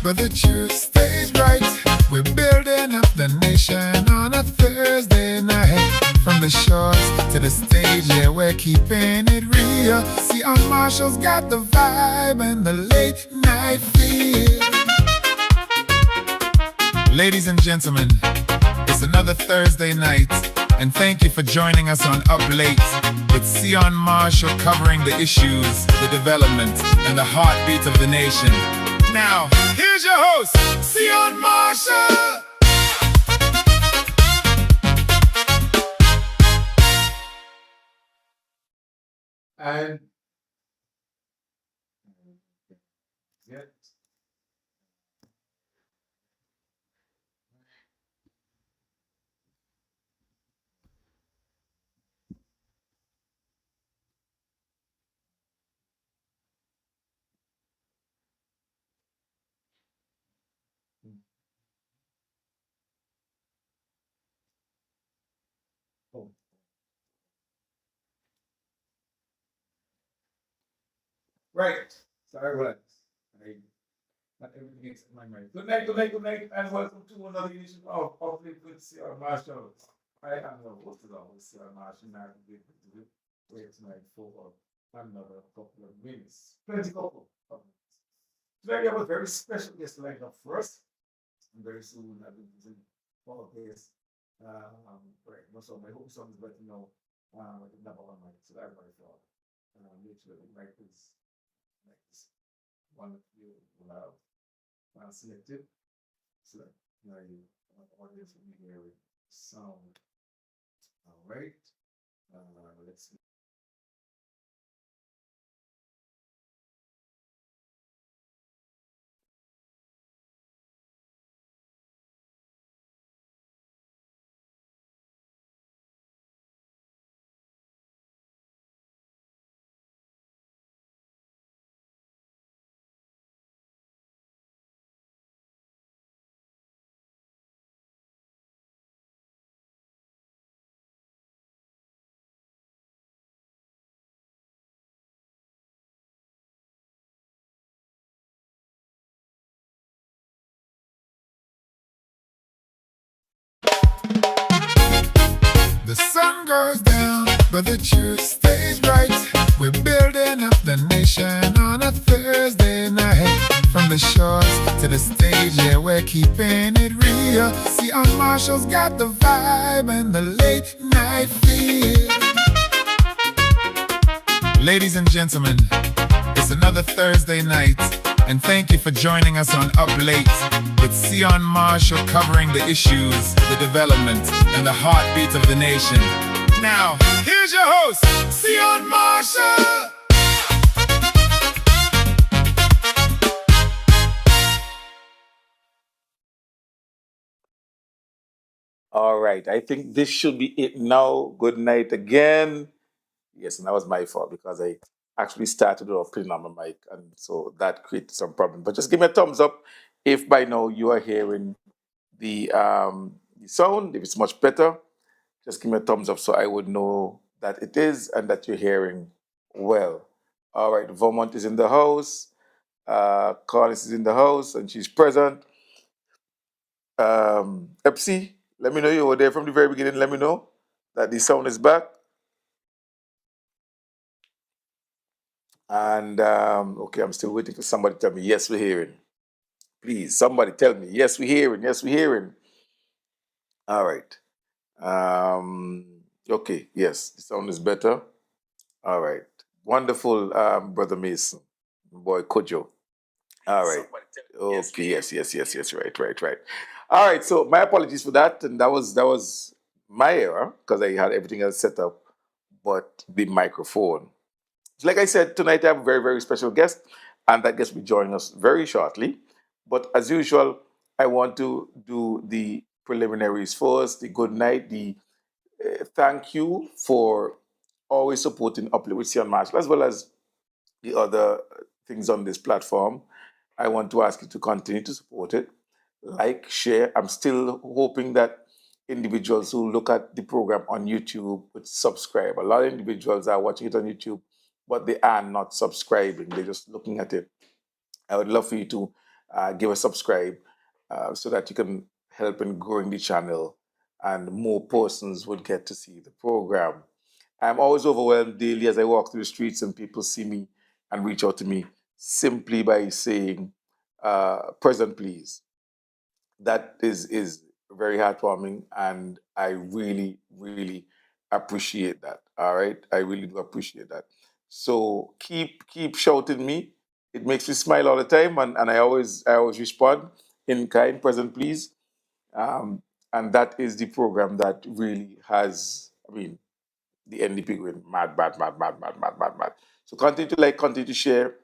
but the truth stays right. We're building up the nation on a Thursday night. From the shores to the stage, yeah, we're keeping it real. Sehon Marshall's got the vibe and the late night feel. Ladies and gentlemen, it's another Thursday night, and thank you for joining us on Up Late with Sehon Marshall covering the issues, the development, and the heartbeat of the nation. Now, here's your host, Sehon Marshall. And yeah. Oh, right. Sorry, what? Not everything is in my mind. Good night, and welcome to another edition of Public with Sehon Marshall. I am the host of Sehon Marshall, and I'll be wait tonight for another couple of minutes. Plenty couple of minutes. Today we have a very special guest lined up for us. And very soon I'll be using all of this. Right. So my hope song is better know the number one mic. So everybody thought make sure the mic is one of you will have selected. So that you audience will be hearing sound. All right. Let's see. The sun goes down, but the truth stays right. We're building up the nation on a Thursday night. From the shores to the stage, yeah, we're keeping it real. Sehon Marshall's got the vibe and the late night feel. Ladies and gentlemen, it's another Thursday night, and thank you for joining us on Up Late with Sehon Marshall covering the issues, the development, and the heartbeat of the nation. Now, here's your host, Sehon Marshall. All right, I think this should be it now. Good night again. Yes, and that was my fault because I actually started off putting on my mic, and so that created some problem. But just give me a thumbs up if by now you are hearing the sound. If it's much better, just give me a thumbs up so I would know that it is and that you're hearing well. All right, Vermont is in the house. Carlos is in the house, and she's present. Epsi, let me know you were there from the very beginning. Let me know that the sound is back. And okay, I'm still waiting for somebody to tell me, yes, we're hearing. Please, somebody tell me, yes, we're hearing. Yes, we're hearing. All right. Okay, yes, the sound is better. All right. Wonderful, Brother Mason. Boy, Kojo. All right. Okay, yes. Right. All right, so my apologies for that. And that was my error because I had everything else set up, but the microphone. So like I said, tonight I have a very, very special guest, and that guest will be joining us very shortly. But as usual, I want to do the preliminaries first, the good night, the thank you for always supporting Uplift with Sion Marshall, as well as the other things on this platform. I want to ask you to continue to support it, like, share. I'm still hoping that individuals who look at the program on YouTube would subscribe. A lot of individuals are watching it on YouTube, but they are not subscribing. They're just looking at it. I would love for you to give a subscribe so that you can help in growing the channel and more persons would get to see the program. I'm always overwhelmed daily as I walk through the streets and people see me and reach out to me simply by saying, present please. That is very heartwarming, and I really, really appreciate that. All right. I really do appreciate that. So keep shouting me. It makes me smile all the time, and I always respond in kind, present please. Um, and that is the program that really has, I mean, the NDP going mad, mad, mad, mad, mad, mad, mad, mad. So continue to like, continue to share.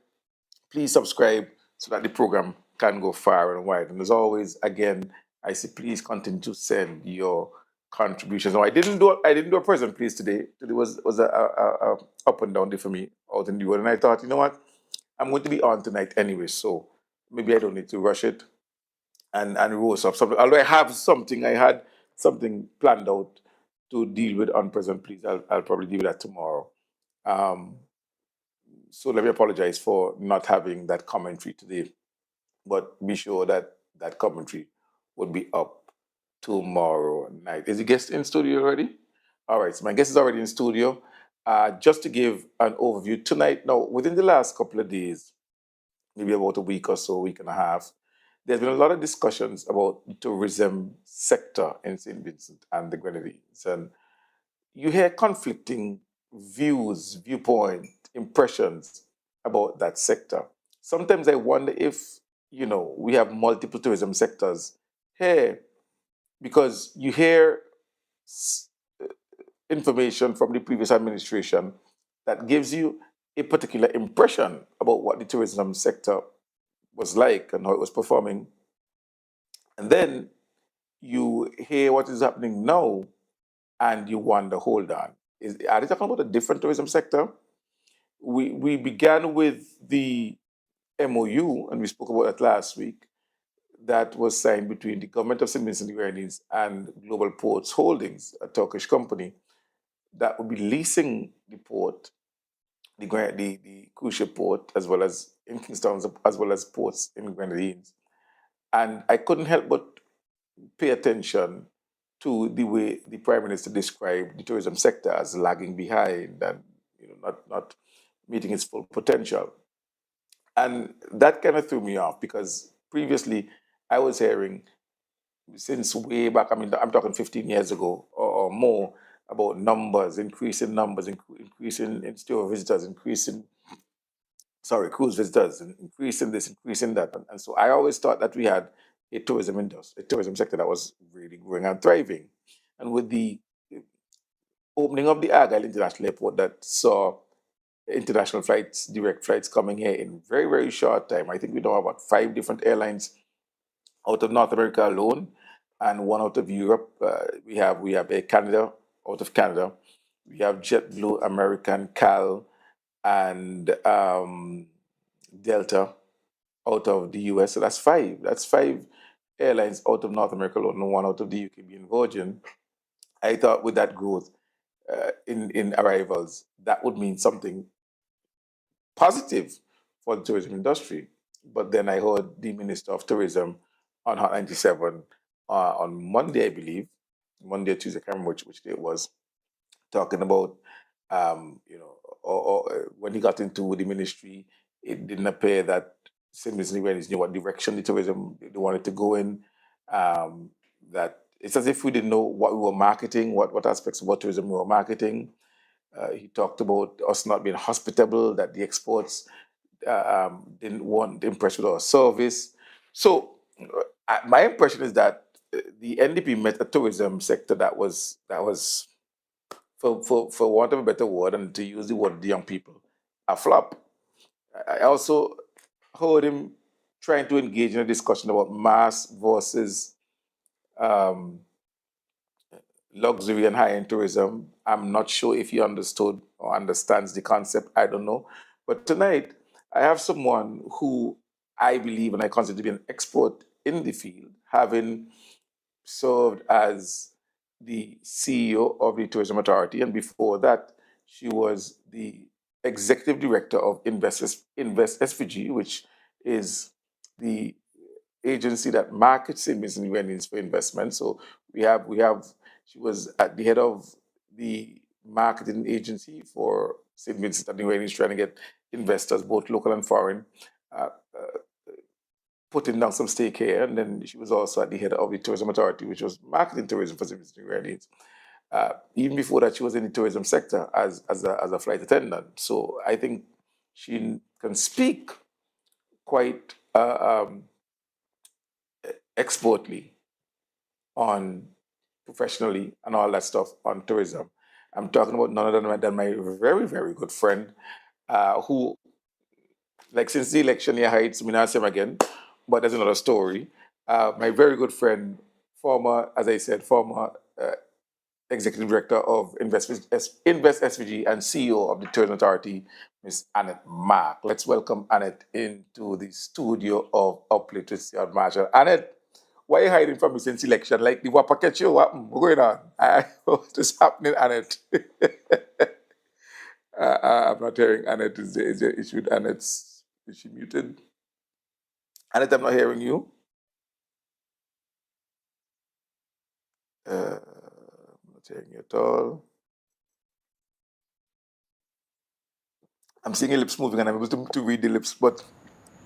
Please subscribe so that the program can go far and wide. And as always, again, I say please continue to send your contributions. Now I didn't do a present please today. Today was a up and down day for me out in the world. And I thought, you know what? I'm going to be on tonight anyway, so maybe I don't need to rush it and roast up something. Although I had something planned out to deal with on present please. I'll probably deal with that tomorrow. Um, so let me apologize for not having that commentary today, but be sure that that commentary would be up tomorrow night. Is the guest in studio already? All right, so my guest is already in studio. Just to give an overview tonight, now within the last couple of days, maybe about a week or so, week and a half, there's been a lot of discussions about the tourism sector in St. Vincent and the Grenadines. And you hear conflicting views, viewpoint, impressions about that sector. Sometimes I wonder if, we have multiple tourism sectors here because you hear information from the previous administration that gives you a particular impression about what the tourism sector was like and how it was performing. And then you hear what is happening now and you wonder, hold on, are they talking about a different tourism sector? We began with the MOU, and we spoke about that last week, that was signed between the government of St. Vincent and the Grenadines and Global Ports Holdings, a Turkish company, that would be leasing the port, the cruise ship port, as well as in Kingstown, as well as ports in Grenadines. And I couldn't help but pay attention to the way the Prime Minister described the tourism sector as lagging behind and not meeting its full potential. And that kind of threw me off because previously I was hearing since way back, I mean, I'm talking 15 years ago or more, about numbers, increasing in store visitors, cruise visitors, and increasing this, increasing that. And so I always thought that we had a tourism industry, a tourism sector that was really growing and thriving. And with the opening of the Argyle International Airport that saw international flights, direct flights coming here in very, very short time. I think we know about 5 different airlines out of North America alone and one out of Europe. We have Air Canada out of Canada. We have JetBlue, American, Cal, and Delta out of the US. So that's 5. That's 5 airlines out of North America alone, and one out of the UK being Virgin. I thought with that growth in arrivals, that would mean something positive for the tourism industry. But then I heard the Minister of Tourism on Hot 97 on Monday, I believe, Monday or Tuesday, I can't remember which day it was, talking about, when he got into the ministry, it didn't appear that St. Vincent knew what direction the tourism they wanted to go in. That it's as if we didn't know what we were marketing, what aspects of what tourism we were marketing. He talked about us not being hospitable, that the exports didn't want to impress with our service. So my impression is that the NDP met a tourism sector that was for want of a better word, and to use the word of the young people, a flop. I also heard him trying to engage in a discussion about mass versus um, luxury and high-end tourism. I'm not sure if he understood or understands the concept. I don't know. But tonight, I have someone who I believe and I consider to be an expert in the field, having served as the CEO of the Tourism Authority, and before that, she was the executive director of Invest SVG, which is the agency that markets St. Vincent and Grenadines for investment. So we have she was at the head of the marketing agency for St. Vincent and Grenadines, trying to get investors, both local and foreign, uh, putting down some stake here. And then she was also at the head of the tourism authority, which was marketing tourism for St. Vincent and Grenadines. Even before that, she was in the tourism sector as a flight attendant. So I think she can speak quite expertly on professionally and all that stuff on tourism. I'm talking about none other than my very, very good friend, who, like, since the election, he hides me not him again, but there's another story. My very good friend, former, as I said, former Executive Director of Invest SVG and CEO of the Tourism Authority, Miss Annette Mark. Let's welcome Annette into the studio of Uplift with Sehon Marshall. Annette, why are you hiding from me since election? Like the Wapa catch you? What going on? What is happening, Annette? I'm not hearing Annette. Is there issue with Annette's? Is she muted? Annette, I'm not hearing you. I'm not hearing you at all. I'm seeing your lips moving and I'm able to read the lips, but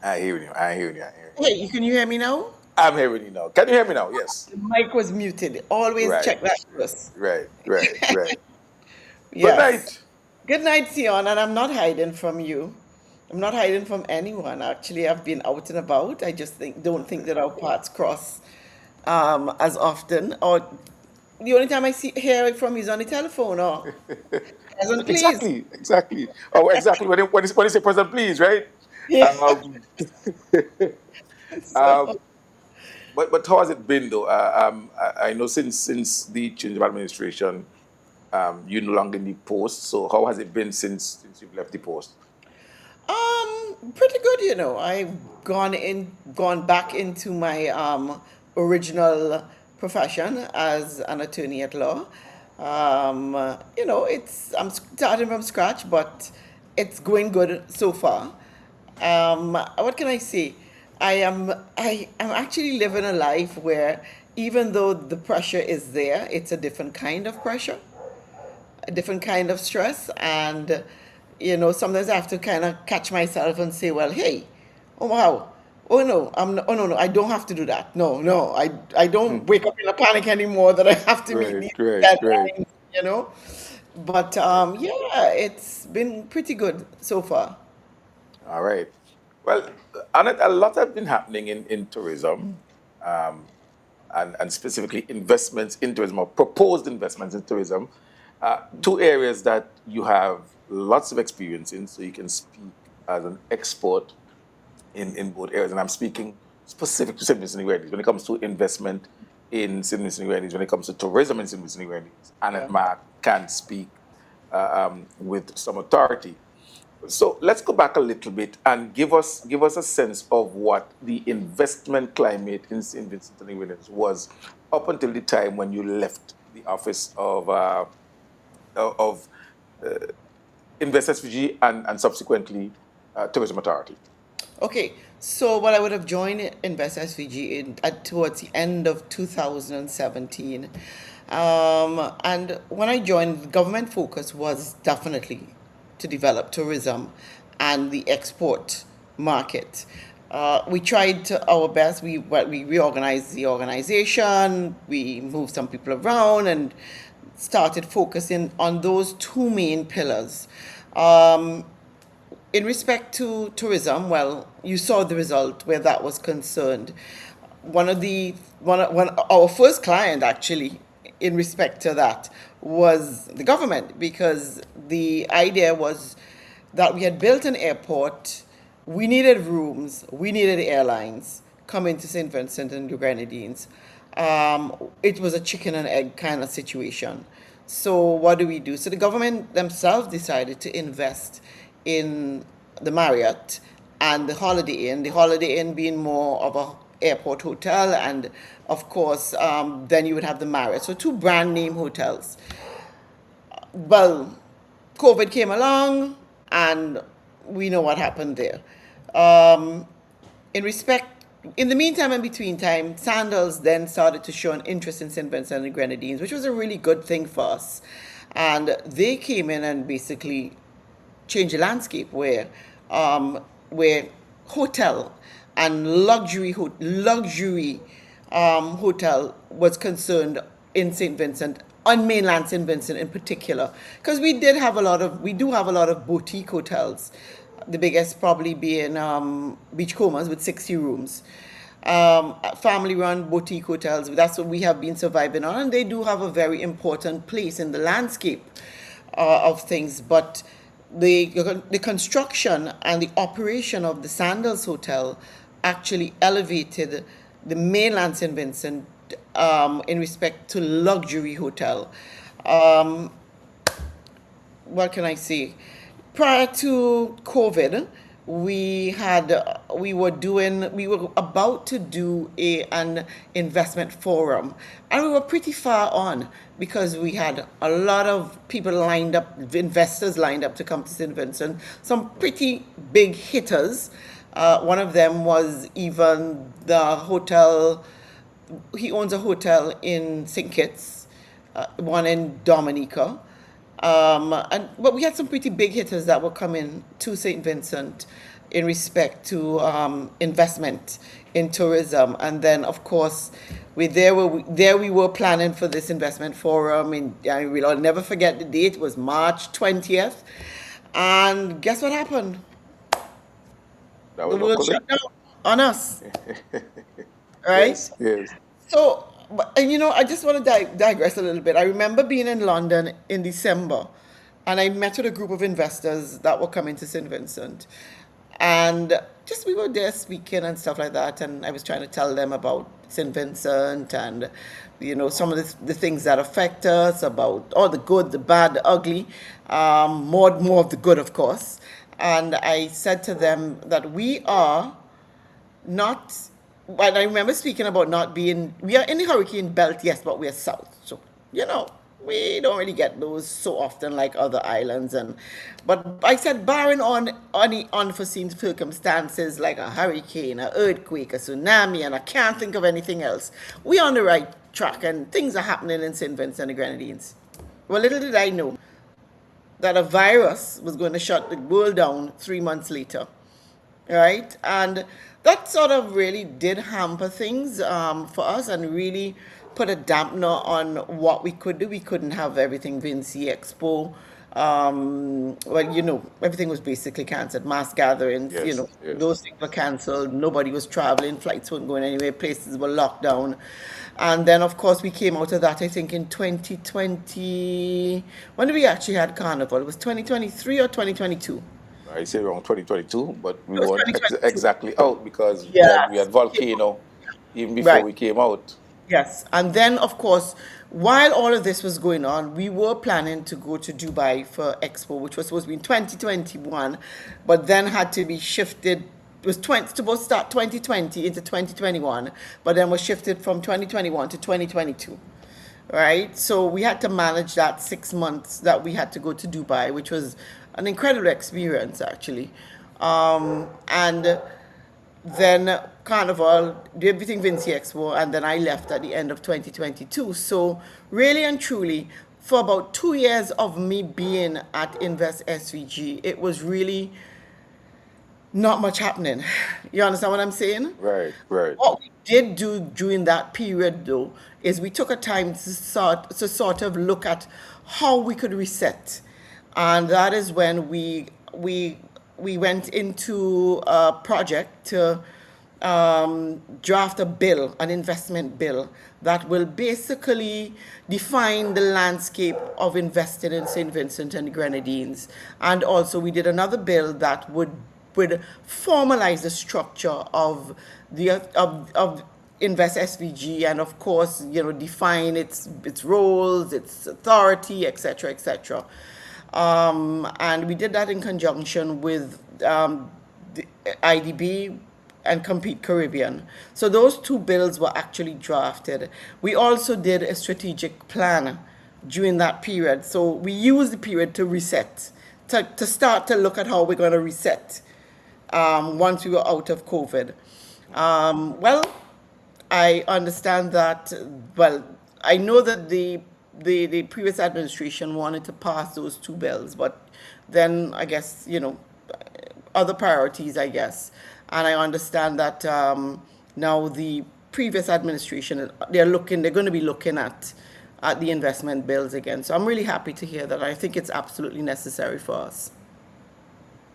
I hear you. I hear you. I hear you. Hey, can you hear me now? I'm hearing you now. Can you hear me now? Yes. The mic was muted. Always Right. check that first. Right. Right. Right. Good Yes. night. Good night, Sion, and I'm not hiding from you. I'm not hiding from anyone. Actually, I've been out and about. I just don't think that our paths cross as often. Or the only time I hear it from you is on the telephone or present, please. Exactly. Exactly. Oh, exactly. When you say present, please, right? Yeah. Um, So, um, but how has it been though? I know since the change of administration, you're no longer in the post. So how has it been since you've left the post? pretty good, you know. I've gone back into my original profession as an attorney at law. I'm starting from scratch, but it's going good so far. What can I say? I am actually living a life where even though the pressure is there, it's a different kind of pressure, a different kind of stress. And, sometimes I have to kind of catch myself and say, well, hey, oh, wow. Oh no, oh no, no, I don't have to do that. No, no, I don't wake up in a panic anymore that I have to meet Right, these right, right, deadlines, you know. But right. yeah, it's been pretty good so far. All right. Well, Annette, a lot has been happening in tourism, um, and specifically investments in tourism or proposed investments in tourism. Two areas that you have lots of experience in, so you can speak as an expert in both areas. And I'm speaking specific to St. Vincent and Grenadines when it comes to investment in St. Vincent and Grenadines, when it comes to tourism in St. Vincent and Grenadines. Annette Yeah. Mark can speak with some authority. So let's go back a little bit and give us a sense of what the investment climate in St. Vincent and the Grenadines was up until the time when you left the office of Invest SVG and subsequently Tourism Authority. Okay, so I would have joined Invest SVG towards the end of 2017. And when I joined, the government focus was definitely to develop tourism and the export market. We tried our best. We reorganized the organization. We moved some people around and started focusing on those two main pillars. In respect to tourism, well, you saw the result where that was concerned. One our first client actually, in respect to that, was the government, because the idea was that we had built an airport, we needed rooms, we needed airlines coming to St. Vincent and the Grenadines. It was a chicken and egg kind of situation. So what do we do? So the government themselves decided to invest in the Marriott and the Holiday Inn. The Holiday Inn being more of a airport hotel, and of course, then you would have the Marriott. So two brand name hotels. Well, COVID came along, and we know what happened there. In respect in the meantime and between time, Sandals then started to show an interest in St. Vincent and the Grenadines, which was a really good thing for us. And they came in and basically changed the landscape where hotel and luxury hotel was concerned in St. Vincent, on mainland St. Vincent in particular, because we do have a lot of boutique hotels. The biggest probably being Beachcombers with 60 rooms. Family-run boutique hotels. That's what we have been surviving on, and they do have a very important place in the landscape of things. But the construction and the operation of the Sandals Hotel actually elevated the mainland St. Vincent in respect to luxury hotel. What can I say? Prior to COVID, we were about to do an investment forum, and we were pretty far on because we had a lot of people lined up, investors lined up to come to St. Vincent, some pretty big hitters. One of them was even the hotel. He owns a hotel in St. Kitts, one in Dominica. But we had some pretty big hitters that were coming to St. Vincent in respect to investment in tourism. And then, of course, we were planning for this investment forum. We'll never forget the date. It was March 20th. And guess what happened? That The was world locally. shut down on us, right? Yes. So, I just want to digress a little bit. I remember being in London in December, and I met with a group of investors that were coming to St. Vincent. And just we were there speaking and stuff like that, and I was trying to tell them about St. Vincent and, some of the things that affect us, about all the good, the bad, the ugly, more of the good, of course. And I said to them that we are not, and I remember speaking about we are in the hurricane belt, yes, but we're south. So, we don't really get those so often like other islands. But I said, barring on any unforeseen circumstances like a hurricane, an earthquake, a tsunami, and I can't think of anything else, we're on the right track and things are happening in St. Vincent and the Grenadines. Well, little did I know that a virus was going to shut the world down 3 months later, right? And that sort of really did hamper things for us and really put a dampener on what we could do. We couldn't have everything Vinci Expo. Everything was basically cancelled. Mass gatherings, Yes. those things were cancelled. Nobody was traveling. Flights weren't going anywhere. Places were locked down. And then, of course, we came out of that, I think, in 2020. When did we actually had Carnival? It was 2023 or 2022? I say around 2022, but we It was weren't 2022. exactly out because Yes. we had volcano even before Right. we came out. Yes. And then, of course, while all of this was going on, we were planning to go to Dubai for Expo, which was supposed to be in 2021, but then had to be shifted. It was supposed to start 2020 into 2021, but then was shifted from 2021 to 2022. Right? So we had to manage that 6 months that we had to go to Dubai, which was an incredible experience, actually. And then Carnival, did everything Vinci Expo, and then I left at the end of 2022. So really and truly, for about 2 years of me being at Invest SVG, it was really not much happening. You understand what I'm saying? Right. What we did do during that period, though, is we took a time to sort of look at how we could reset, and that is when we went into a project to draft a bill, an investment bill that will basically define the landscape of investing in St. Vincent and the Grenadines, and also we did another bill that would formalize the structure of Invest SVG, and of course, define its roles, its authority, etc., etc. And we did that in conjunction with the IDB and Compete Caribbean. So those two bills were actually drafted. We also did a strategic plan during that period. So we used the period to reset, to start to look at how we're going to reset once we were out of COVID. Well, I understand that. Well, I know that the previous administration wanted to pass those two bills, but then I guess other priorities, I guess, and I understand that now the previous administration they're going to be looking at the investment bills again. So I'm really happy to hear that. I think it's absolutely necessary for us.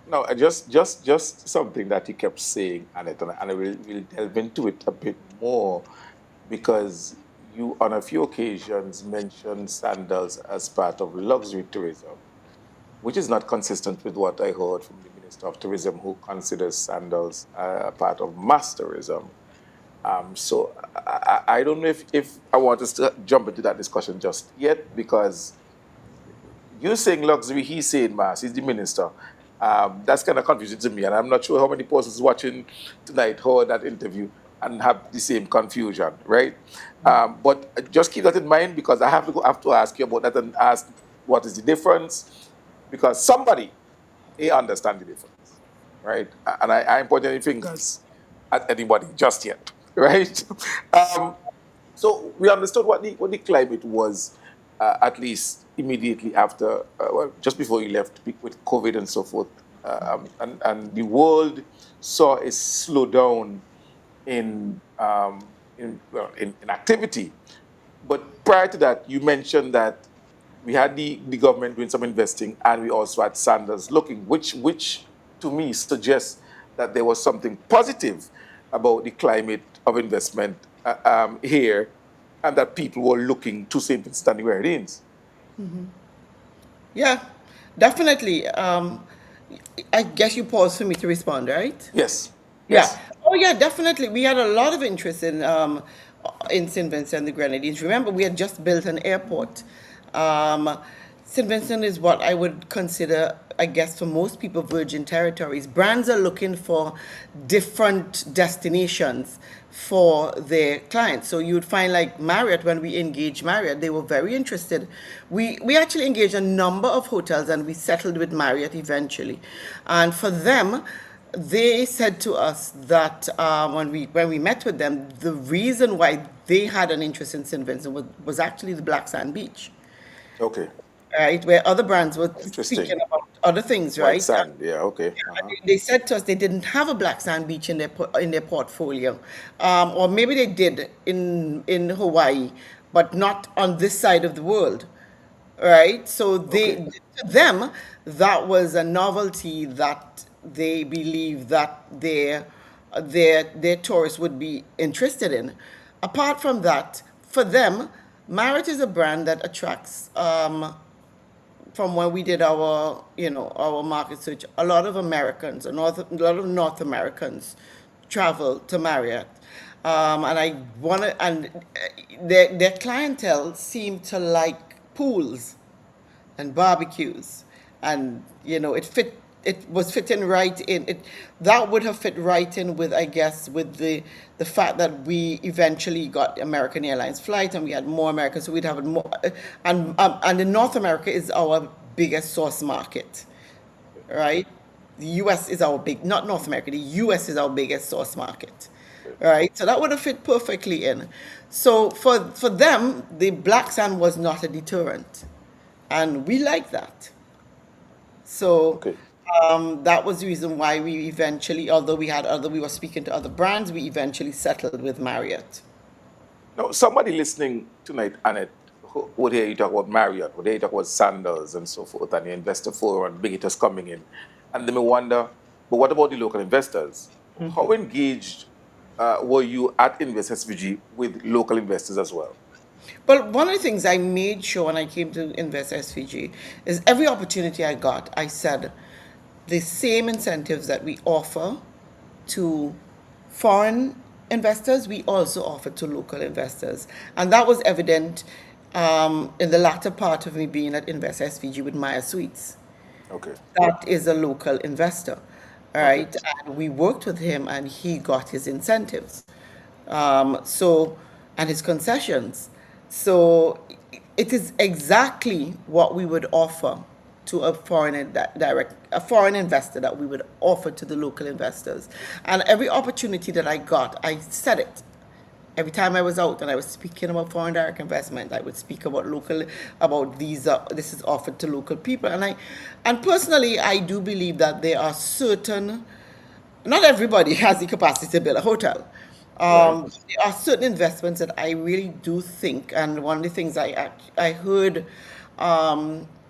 No, just something that he kept saying, Annette, and I will delve into it a bit more because you, on a few occasions, mentioned sandals as part of luxury tourism, which is not consistent with what I heard from the Minister of Tourism, who considers sandals a part of mass tourism. So I don't know if I want us to jump into that discussion just yet because you're saying luxury, he's saying mass, he's the minister. That's kind of confusing to me, and I'm not sure how many persons watching tonight heard that interview and have the same confusion, right? But just keep that in mind because I have to ask you about that and ask what is the difference because somebody they understand the difference, right? And I'm pointing any fingers at anybody just yet, right? um, so we understood what the climate was, at least immediately after, well, just before he left with COVID and so forth, and the world saw a slowdown in activity. But prior to that, you mentioned that we had the government doing some investing, and we also had Sanders looking, which to me suggests that there was something positive about the climate of investment here, and that people were looking to St. Vincent and the Grenadines. Yeah, definitely. I guess you paused for me to respond, right? Yes, Yeah. yes. Oh, yeah, definitely. We had a lot of interest in St. Vincent and the Grenadines. Remember, we had just built an airport. Um, St. Vincent is what I would consider, I guess, for most people, virgin territories. Brands are looking for different destinations for their clients. So you would find like Marriott, when we engaged Marriott, they were very interested. We actually engaged a number of hotels and we settled with Marriott eventually. And for them, they said to us that when we met with them, the reason why they had an interest in St. Vincent was actually the Black Sand Beach, Okay, right? Where other brands were interesting. speaking about other things, White right? sand, yeah, okay. And they said to us they didn't have a Black Sand Beach in their portfolio, or maybe they did in Hawaii, but not on this side of the world, right? So Okay, to them, that was a novelty that they believe that their tourists would be interested in. Apart from that, for them, Marriott is a brand that attracts, from when we did our market search, a lot of Americans, a lot of North Americans travel to Marriott, and I want to, and their clientele seem to like pools and barbecues, and it was fitting right in it. That would have fit right in with, I guess, with the fact that we eventually got American Airlines flight and we had more Americans, so we'd have more. And in North America is our biggest source market, right? The US is our big, not North America, the US is our biggest source market, okay, right? So that would have fit perfectly in. So for them, the black sand was not a deterrent, and we like that. So okay. that was the reason why we eventually, although we were speaking to other brands, we eventually settled with Marriott. Now, somebody listening tonight, Annette, who would hear you talk about Marriott, would hear you talk about Sandals and so forth, and the investor forum and big hitters coming in. And they may wonder, but what about the local investors? How engaged were you at Invest SVG with local investors as well? But one of the things I made sure when I came to Invest SVG is every opportunity I got, I said the same incentives that we offer to foreign investors, we also offer to local investors. And that was evident in the latter part of me being at Invest SVG with Maya Suites. Okay, That is a local investor, all okay, right? And we worked with him and he got his incentives. So, and his concessions. So it is exactly what we would offer to a a foreign investor that we would offer to the local investors. And every opportunity that I got, I said it. Every time I was out and I was speaking about foreign direct investment, I would speak about this is offered to local people. And personally, I do believe that there are certain, not everybody has the capacity to build a hotel. Right. There are certain investments that I really do think, and one of the things I heard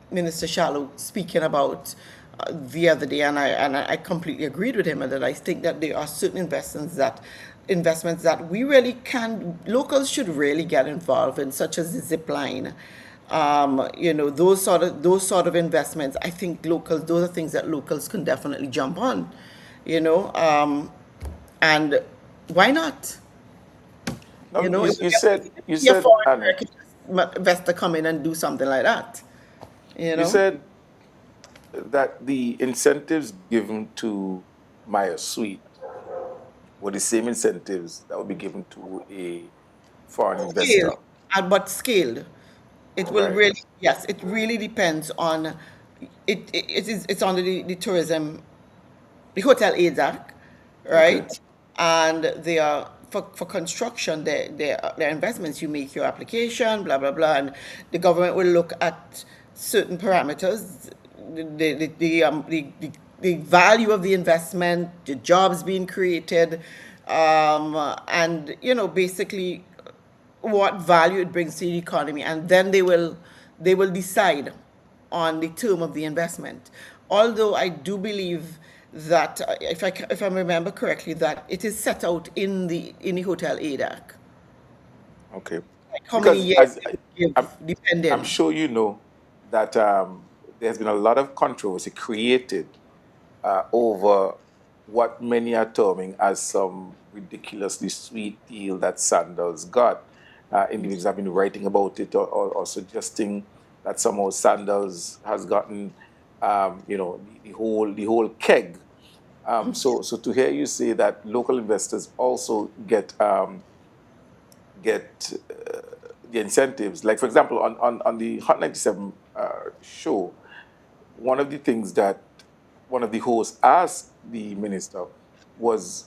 Minister Shallow speaking about the other day, and I completely agreed with him, and that I think that there are certain investments that we really can, locals should really get involved in, such as the zip line. Those sort of investments. I think those are things that locals can definitely jump on. You know, and why not? Now, If you said you a said foreign Annette, American investor come in and do something like that, you you know. said that the incentives given to Maya Suite were the same incentives that would be given to a foreign Scaled, investor. but scaled. It will Right. really, yes, it really depends on, it's under the tourism, the Hotel Aids Act, Okay. right? And they are, for construction, they're investments. You make your application, blah, blah, blah, and the government will look at certain parameters, the value of the investment, the jobs being created, and, basically what value it brings to the economy, and then they will decide on the term of the investment. Although I do believe that, if I remember correctly, that it is set out in the Hotel Aid Act, Okay. like how many Because years as they would I'm, give, I'm depending. sure you know that there's been a lot of controversy created over what many are terming as some ridiculously sweet deal that Sandals got. Individuals have been writing about it, or suggesting that somehow Sandals has gotten, the whole keg. So to hear you say that local investors also get the incentives, like for example on the Hot 97 show, one of the things that one of the hosts asked the minister was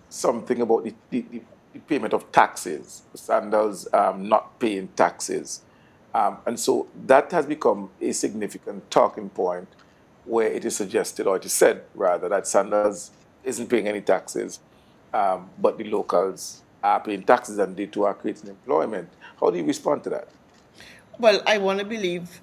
something about the payment of taxes, Sandals not paying taxes. And so that has become a significant talking point, where it is suggested, or it is said rather, that Sandals isn't paying any taxes, but the locals are paying taxes and they too are creating employment. How do you respond to that? Well, I want to believe,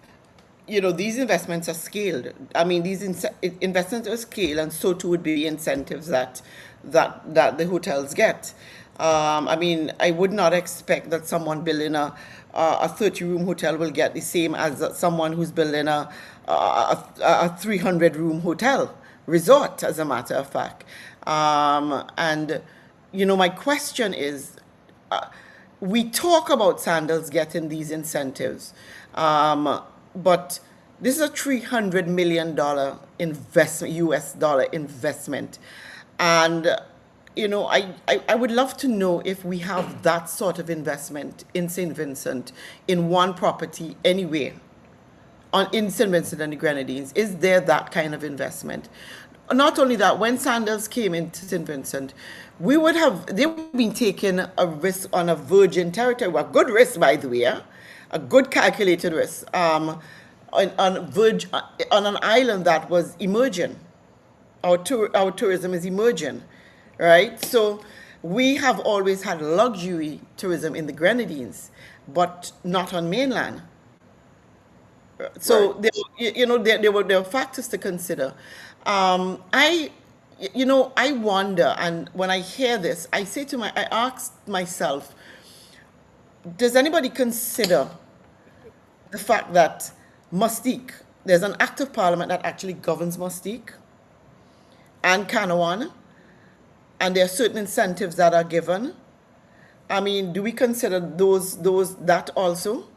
these investments are scaled. I mean, these investments are scaled, and so too would be the incentives that the hotels get. I mean, I would not expect that someone building a 30-room hotel will get the same as someone who's building a 300-room hotel resort, as a matter of fact. And my question is, we talk about Sandals getting these incentives, but this is a $300 million investment, US dollar investment. And, I would love to know if we have that sort of investment in St. Vincent, in one property anywhere in St. Vincent and the Grenadines. Is there that kind of investment? Not only that, when Sandals came into St. Vincent, they would have been taking a risk on a virgin territory, a good risk, by the way, a good calculated risk, on an island that was emerging. Our tourism is emerging, right? So we have always had luxury tourism in the Grenadines, but not on mainland. Right. So there were factors to consider. I I wonder, and when I hear this, I ask myself, does anybody consider the fact that Mustique, there's an act of parliament that actually governs Mustique and Canawan, and there are certain incentives that are given. I mean, do we consider those that also?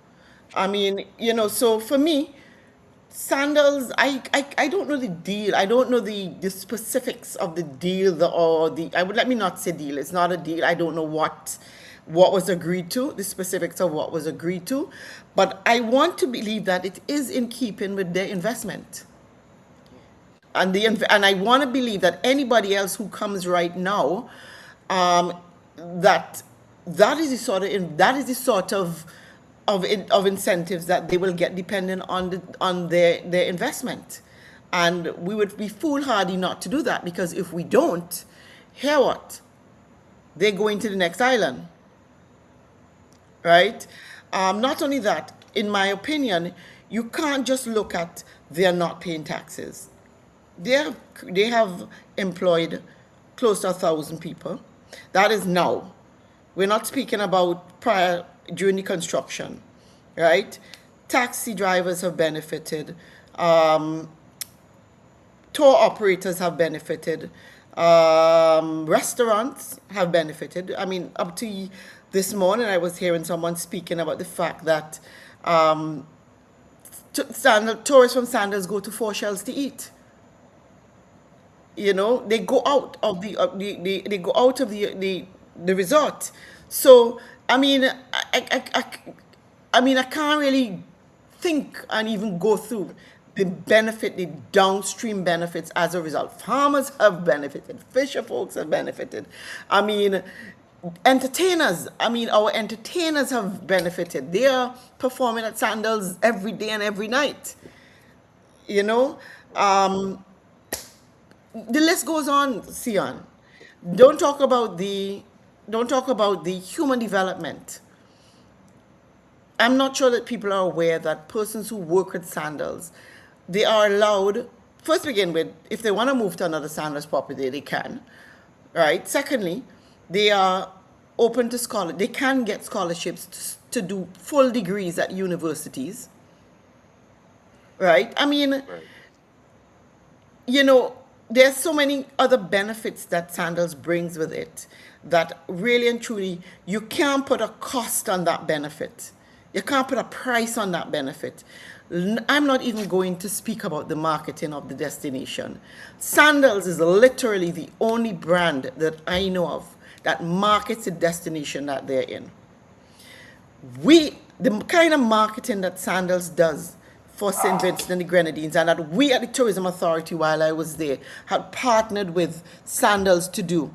I mean, so for me, Sandals, I don't know the deal. I don't know the specifics of the deal, or the, I would, let me not say deal. It's not a deal. I don't know what was agreed to, the specifics of what was agreed to, but I want to believe that it is in keeping with their investment. And I want to believe that anybody else who comes right now, um, that that is the sort of of incentives that they will get depending on their investment, and we would be foolhardy not to do that, because if we don't, hear what, they're going to the next island, right? Not only that, in my opinion, you can't just look at they're not paying taxes. They have employed close to 1,000 people. That is now. We're not speaking about prior during the construction, right? Taxi drivers have benefited. Tour operators have benefited. Restaurants have benefited. I mean, up to this morning, I was hearing someone speaking about the fact that tourists from Sandals go to Four Shells to eat. They go out of they go out of the resort. So I mean, I can't really think and even go through the downstream benefits as a result. Farmers have benefited, fisher folks have benefited. I mean, our entertainers have benefited. They are performing at Sandals every day and every night. You know, the list goes on, Sion. Don't talk about the human development. I'm not sure that people are aware that persons who work at Sandals, they are allowed, first to begin with, if they want to move to another Sandals property, they can, right? Secondly, they are open to they can get scholarships to do full degrees at universities, right? I mean, Right. There's so many other benefits that Sandals brings with it that really and truly you can't put a cost on that benefit. You can't put a price on that benefit. I'm not even going to speak about the marketing of the destination. Sandals is literally the only brand that I know of that markets the destination that they're in. The kind of marketing that Sandals does for St. Vincent and the Grenadines, and that we at the Tourism Authority, while I was there, had partnered with Sandals to do.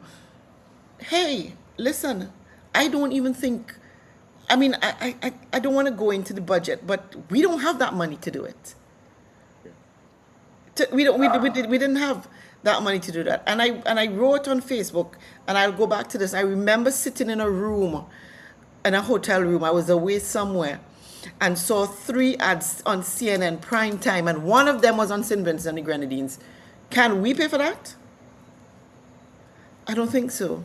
Hey, listen, I don't even think, I don't want to go into the budget, but we don't have that money to do it. We didn't have that money to do that. And I wrote on Facebook, and I'll go back to this. I remember sitting in a room, in a hotel room. I was away somewhere, and saw 3 ads on CNN prime time, and one of them was on St. Vincent and the Grenadines. Can we pay for that? I don't think so.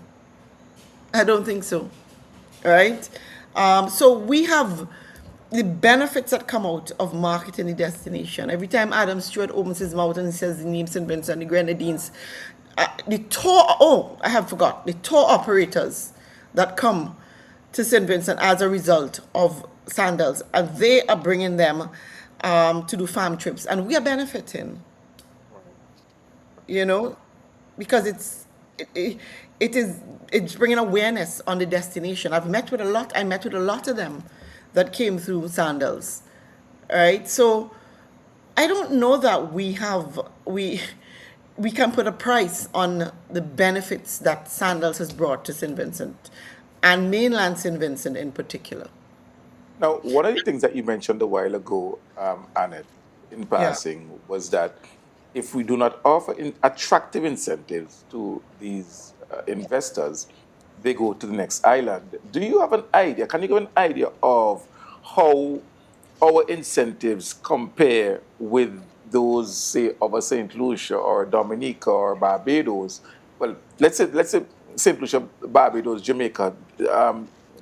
Right? So we have the benefits that come out of marketing the destination. Every time Adam Stewart opens his mouth and says the name St. Vincent and the Grenadines, the tour operators that come to St. Vincent as a result of Sandals, and they are bringing them to do farm trips, and we are benefiting, because it's bringing awareness on the destination. I met with a lot of them that came through Sandals, right? So I don't know that we can put a price on the benefits that Sandals has brought to St. Vincent, and mainland St. Vincent in particular. Now, one of the things that you mentioned a while ago, Annette, in passing, was that if we do not offer attractive incentives to these investors, they go to the next island. Do you have an idea? Can you give an idea of how our incentives compare with those, say, of a St. Lucia or Dominica or Barbados? Well, let's say St. Lucia, Barbados, Jamaica,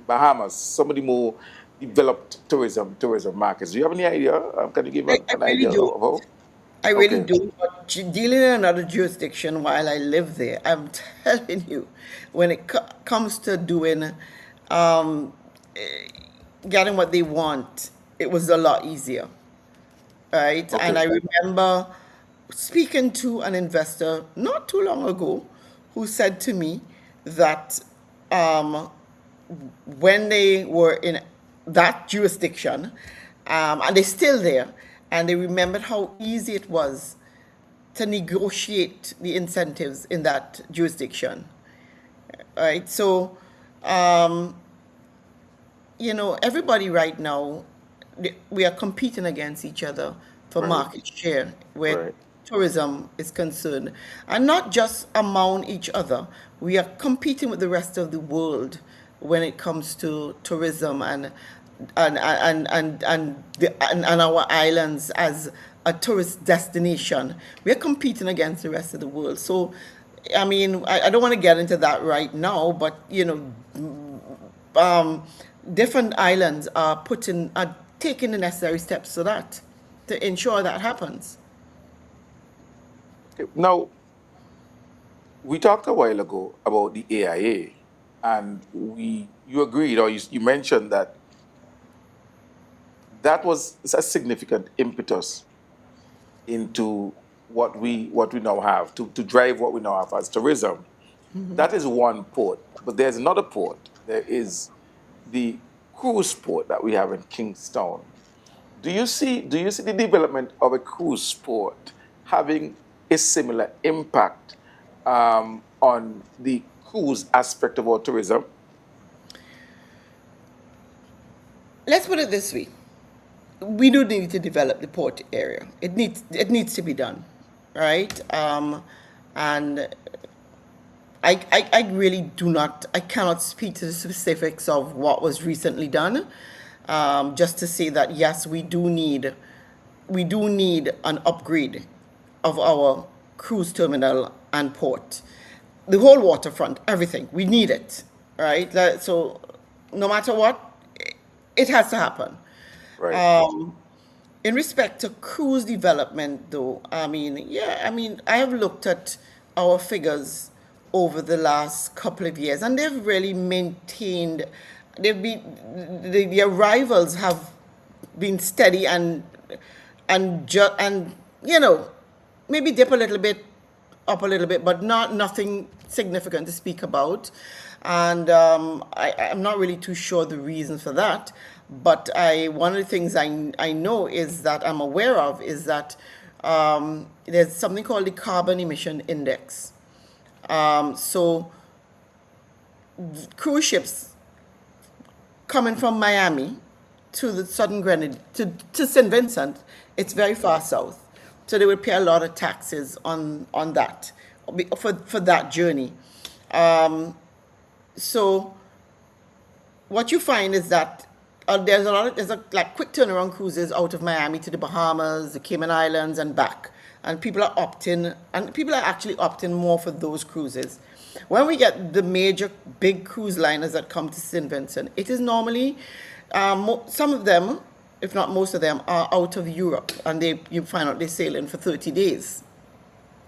Bahamas, some of the more developed tourism markets. Do you have any idea? Can you give I an really idea do. of how? I really Okay. do. But dealing in another jurisdiction while I live there, I'm telling you, when it comes to doing, getting what they want, it was a lot easier, right? And Okay. I remember speaking to an investor not too long ago who said to me that when they were in that jurisdiction, and they're still there, and they remembered how easy it was to negotiate the incentives in that jurisdiction. Right? So, um, everybody right now, we are competing against each other for Right. market share where Right. tourism is concerned. And not just among each other, we are competing with the rest of the world when it comes to tourism and our islands as a tourist destination. We are competing against the rest of the world. So, I mean, I don't want to get into that right now, but um, different islands are taking the necessary steps to ensure that happens. Now, we talked a while ago about the AIA, and you agreed, or you mentioned that that was a significant impetus into what we now have to drive what we now have as tourism. That is one port, but there's another port. There is the cruise port that we have in Kingstown. Do you see the development of a cruise port having a similar impact on the cruise aspect of our tourism? Let's put it this way: we do need to develop the port area. It needs to be done, right? And I really I cannot speak to the specifics of what was recently done. Just to say that yes, we do need an upgrade of our cruise terminal and port, the whole waterfront, everything. We need it, right? So no matter what, it has to happen. Right. In respect to cruise development, though, I have looked at our figures over the last couple of years, and they've really maintained. They've been the arrivals have been steady and maybe dip a little bit, up a little bit, but nothing significant to speak about. And I'm not really too sure the reason for that. But one of the things I know is that I'm aware of is that there's something called the carbon emission index. So cruise ships coming from Miami to the southern Grenada to St. Vincent, it's very far south. So they would pay a lot of taxes on that for that journey. So what you find is that there's like quick turnaround cruises out of Miami to the Bahamas, the Cayman Islands, and back, and people are actually opting more for those cruises. When we get the major big cruise liners that come to St. Vincent, it is normally some of them, if not most of them, are out of Europe, and you find out they sail in for 30 days,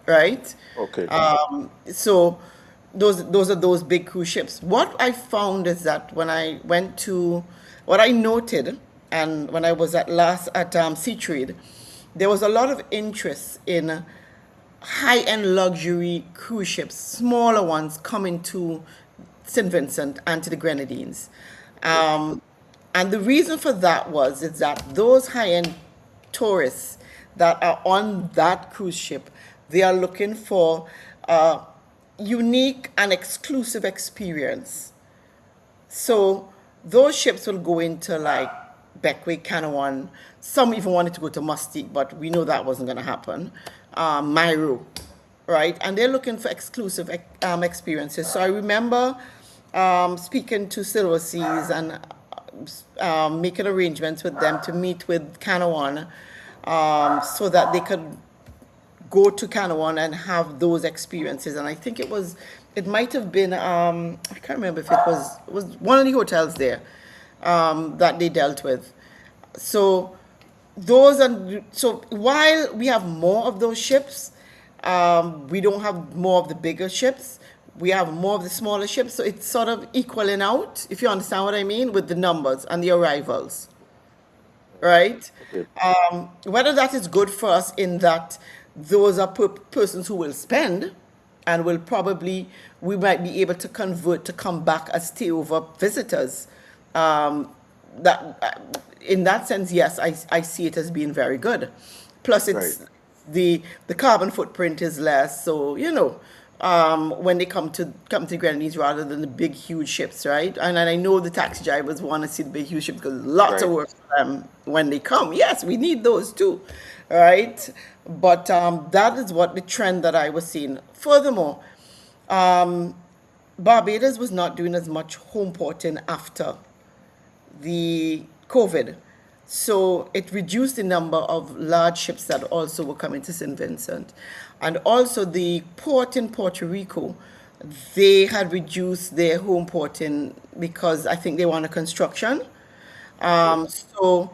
right? Okay. So those are those big cruise ships. What I found is that what I noted, and when I was at Sea Trade, there was a lot of interest in high-end luxury cruise ships, smaller ones coming to St. Vincent and to the Grenadines. Um, and the reason for that is that those high-end tourists that are on that cruise ship, they are looking for a unique and exclusive experience. So those ships will go into like Beckway, Canawan. Some even wanted to go to Mustique, but we know that wasn't going to happen. Myro, right? And they're looking for exclusive experiences. So I remember speaking to Silver Seas and making arrangements with them to meet with Canawan so that they could go to Canawan and have those experiences. And I think it might have been, I can't remember if it was one of the hotels there that they dealt with. So so while we have more of those ships, we don't have more of the bigger ships. We have more of the smaller ships. So it's sort of equaling out, if you understand what I mean, with the numbers and the arrivals, right? Okay. Whether that is good for us in that those are persons who will spend, and we might be able to convert to come back as stay-over visitors. That in that sense, yes, I see it as being very good. Plus, Right. it's the carbon footprint is less, so when they come to Grenadines rather than the big huge ships, right? And I know the taxi drivers want to see the big huge ships because lots of Right. work for them when they come. Yes, we need those too, right? But that is what the trend that I was seeing. Furthermore, Barbados was not doing as much home porting after the COVID. So it reduced the number of large ships that also were coming to St. Vincent. And also the port in Puerto Rico, they had reduced their home porting because I think they wanted construction. Okay. So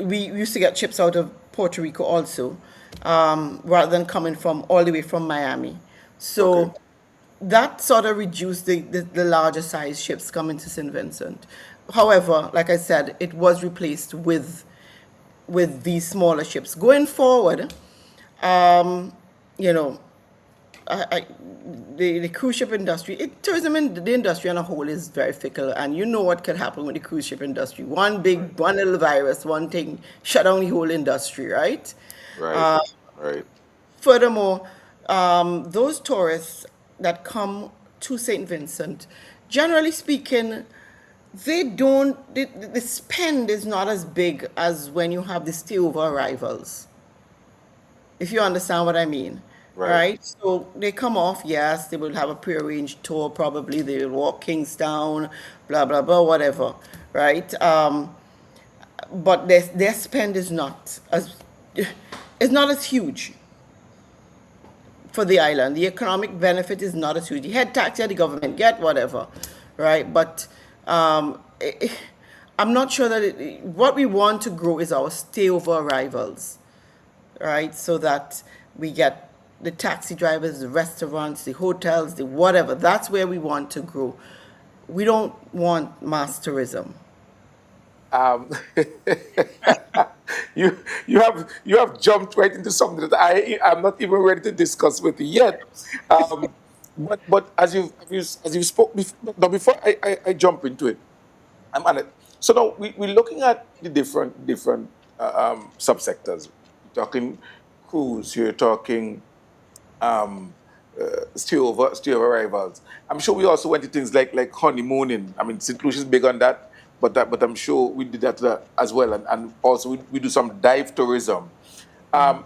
we used to get ships out of Puerto Rico also, rather than coming from all the way from Miami. Okay. So that sort of reduced the larger size ships coming to St. Vincent. However, like I said, it was replaced with these smaller ships. Going forward, you know, I the cruise ship industry, tourism in the industry on a whole is very fickle, and you know what could happen with the cruise ship industry. One little virus, one thing, shut down the whole industry, right? Right. Right. Furthermore, those tourists that come to St. Vincent, generally speaking, the spend is not as big as when you have the stayover arrivals, if you understand what I mean, Right. right? So they come off, yes, they will have a prearranged tour, probably they will walk Kingstown, blah, blah, blah, whatever, right? But their spend is not as huge for the island. The economic benefit is not as huge. The head tax that the government get, whatever, right? But I'm not sure that what we want to grow is our stayover arrivals, right? So that we get the taxi drivers, the restaurants, the hotels, the whatever. That's where we want to grow. We don't want mass tourism. Um, you have jumped right into something that I'm not even ready to discuss with you yet. Um, but as you spoke before, now before I jump into it, I'm on it. So now we're looking at the different subsectors. You're talking cruise. You're talking stay over arrivals. I'm sure we also went to things like honeymooning. I mean, St. Lucia is big on that, but I'm sure we did that as well, and also we do some dive tourism. Um,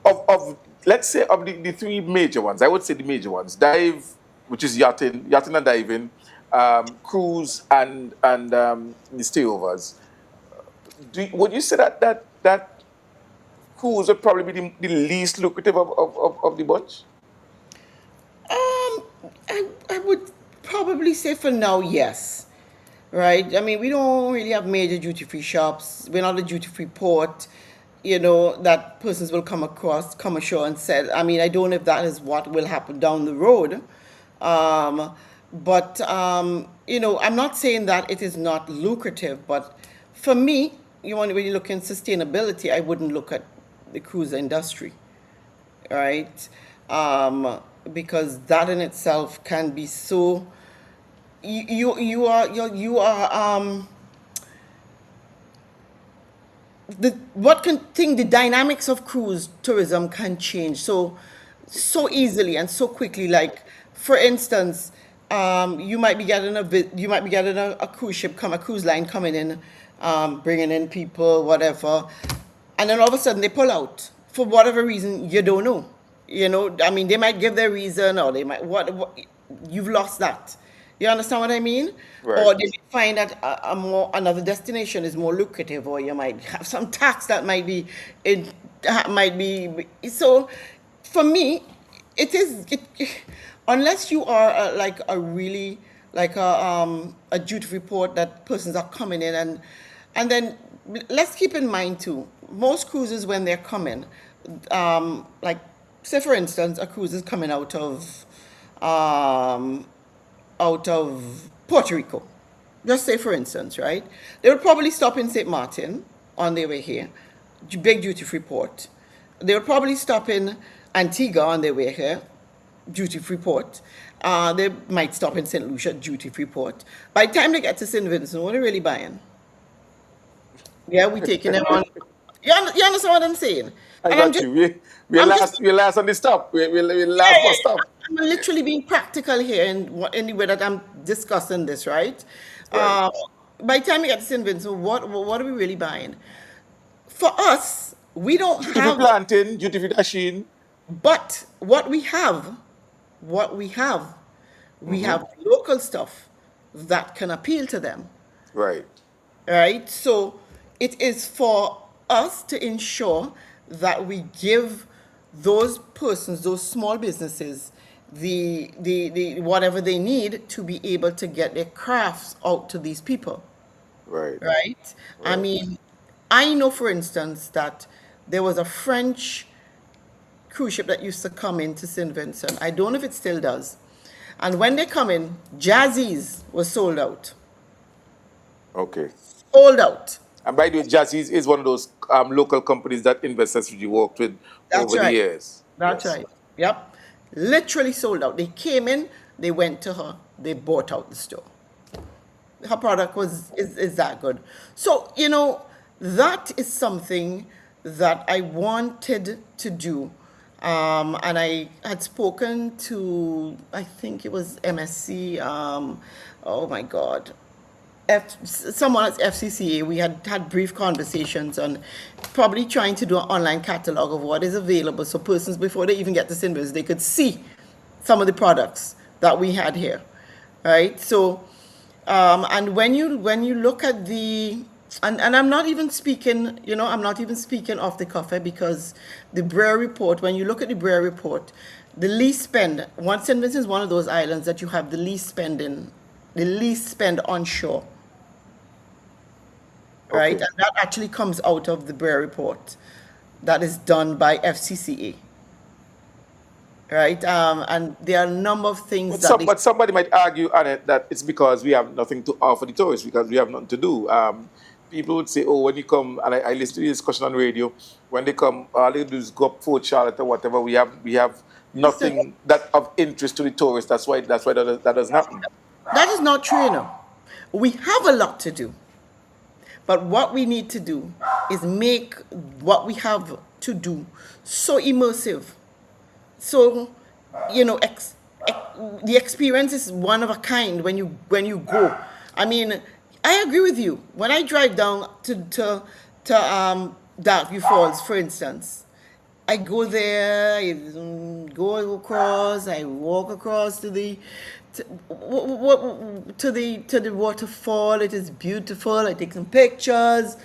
of let's say of the three major ones, I would say the major ones: dive, which is yachting and diving, cruise, and the stayovers. Would you say that cruise would probably be the least lucrative of the bunch? Um, I would probably say for now, yes. Right? I mean, we don't really have major duty free shops. We're not a duty free port, that persons will come ashore and sell. I mean, I don't know if that is what will happen down the road. Um, but I'm not saying that it is not lucrative, but for me, when you look in sustainability, I wouldn't look at the cruise industry, right? Um, because that in itself can be so you are the what can think the dynamics of cruise tourism can change so easily and so quickly. Like for instance, you might be getting a cruise ship come a cruise line coming in, bringing in people, whatever, and then all of a sudden they pull out for whatever reason you don't know. I mean, they might give their reason, or they might what you've lost that. You understand what I mean? Right. Or they might find that another destination is more lucrative, or you might have some tax that it might be so. For me, unless you are like a really like a duty report that persons are coming in, and then let's keep in mind too, most cruises when they're coming, like say for instance a cruise is coming um, out of Puerto Rico. Just say, for instance, right? They would probably stop in St. Martin on their way here, big duty free port. They would probably stop in Antigua on their way here, duty-free port. They might stop in St. Lucia duty-free port. By the time they get to St. Vincent, what are they really buying? Yeah, we taking them on. You understand what I'm saying? I And got you. We I'm just, we last on the stop. We yeah, last yeah, bus stop. I'm literally being practical here in the way that I'm discussing this, right? Right. Uh, by the time you get to St. Vincent, what are we really buying? For us, we don't Duty free have, planting, duty free dashing. but what we Mm-hmm. have local stuff that can appeal to them. Right. Right? So it is for us to ensure that we give those persons, those small businesses, the whatever they need to be able to get their crafts out to these people. Right. Right? I Right. mean, I know, for instance, that there was a French cruise ship that used to come into St. Vincent. I don't know if it still does. And when they come in, Jazzy's was sold out. Okay. Sold out. And by the way, Jazzy is one of those local companies that investors usually worked with That's over the right. years. That's Yes. right. Yep. Literally sold out. They came in, they went to her, they bought out the store. Her product is that good. So, that is something that I wanted to do. And I had spoken to, I think it was MSC, oh my God, someone at FCCA. We had brief conversations on probably trying to do an online catalog of what is available, so persons before they even get to Sinbis, they could see some of the products that we had here, right? So, and when you look at and I'm not even speaking, I'm not even speaking off the cuff, because the Brer report, when you look at the Brer report, the least spend, one St. Vincent is one of those islands that you have the least spend onshore, right? Okay. And that actually comes out of the Brer report that is done by FCCA, right? And there are a number of things that But somebody might argue on it that it's because we have nothing to offer the tourists because we have nothing to do. People would say, oh, when you come, and I listen to the discussion on radio, when they come, all they do is go up Fort Charlotte or whatever. We have listen, nothing that of interest to the tourists. That's why that doesn't happen. that is not true, We have a lot to do. But what we need to do is make what we have to do so immersive. So, the experience is one of a kind when you go. I mean, I agree with you. When I drive down to Darkview Falls, for instance, I go there, I go across, I walk across to the waterfall. It is beautiful. I take some pictures.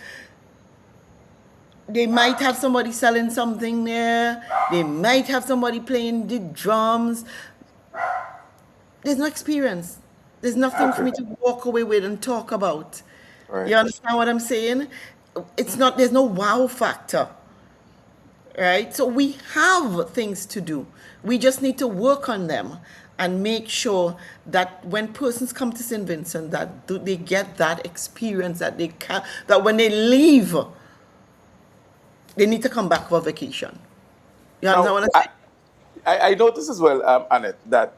They might have somebody selling something there. They might have somebody playing the drums. There's no experience. There's nothing for Okay. me to walk away with and talk about. You Right. understand what I'm saying? There's no wow factor, right? So we have things to do. We just need to work on them and make sure that when persons come to St. Vincent, that they get that experience, that when they leave, they need to come back for vacation. You understand Now, what I'm I, saying? I notice as well, Annette, that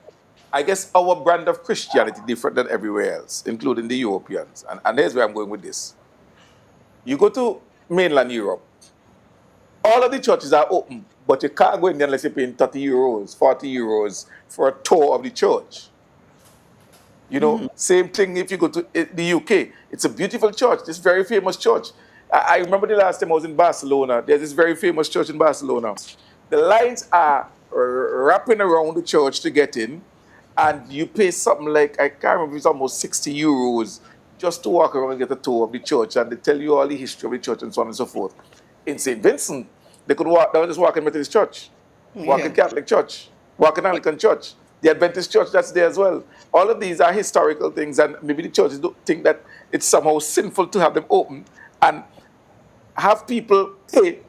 I guess our brand of Christianity different than everywhere else, including the Europeans. And here's where I'm going with this. You go to mainland Europe, all of the churches are open, but you can't go in there unless you're paying 30 euros, 40 euros for a tour of the church. Same thing if you go to the UK. It's a beautiful church, this very famous church. I remember the last time I was in Barcelona. There's this very famous church in Barcelona. The lines are wrapping around the church to get in, and you pay something like, I can't remember, it's almost 60 euros just to walk around and get a tour of the church, and they tell you all the history of the church and so on and so forth. In St. Vincent, they would just walk in Methodist Church, walk Yeah. in Catholic Church, walk in Anglican Church, the Adventist Church that's there as well. All of these are historical things, and maybe the churches don't think that it's somehow sinful to have them open and have people pay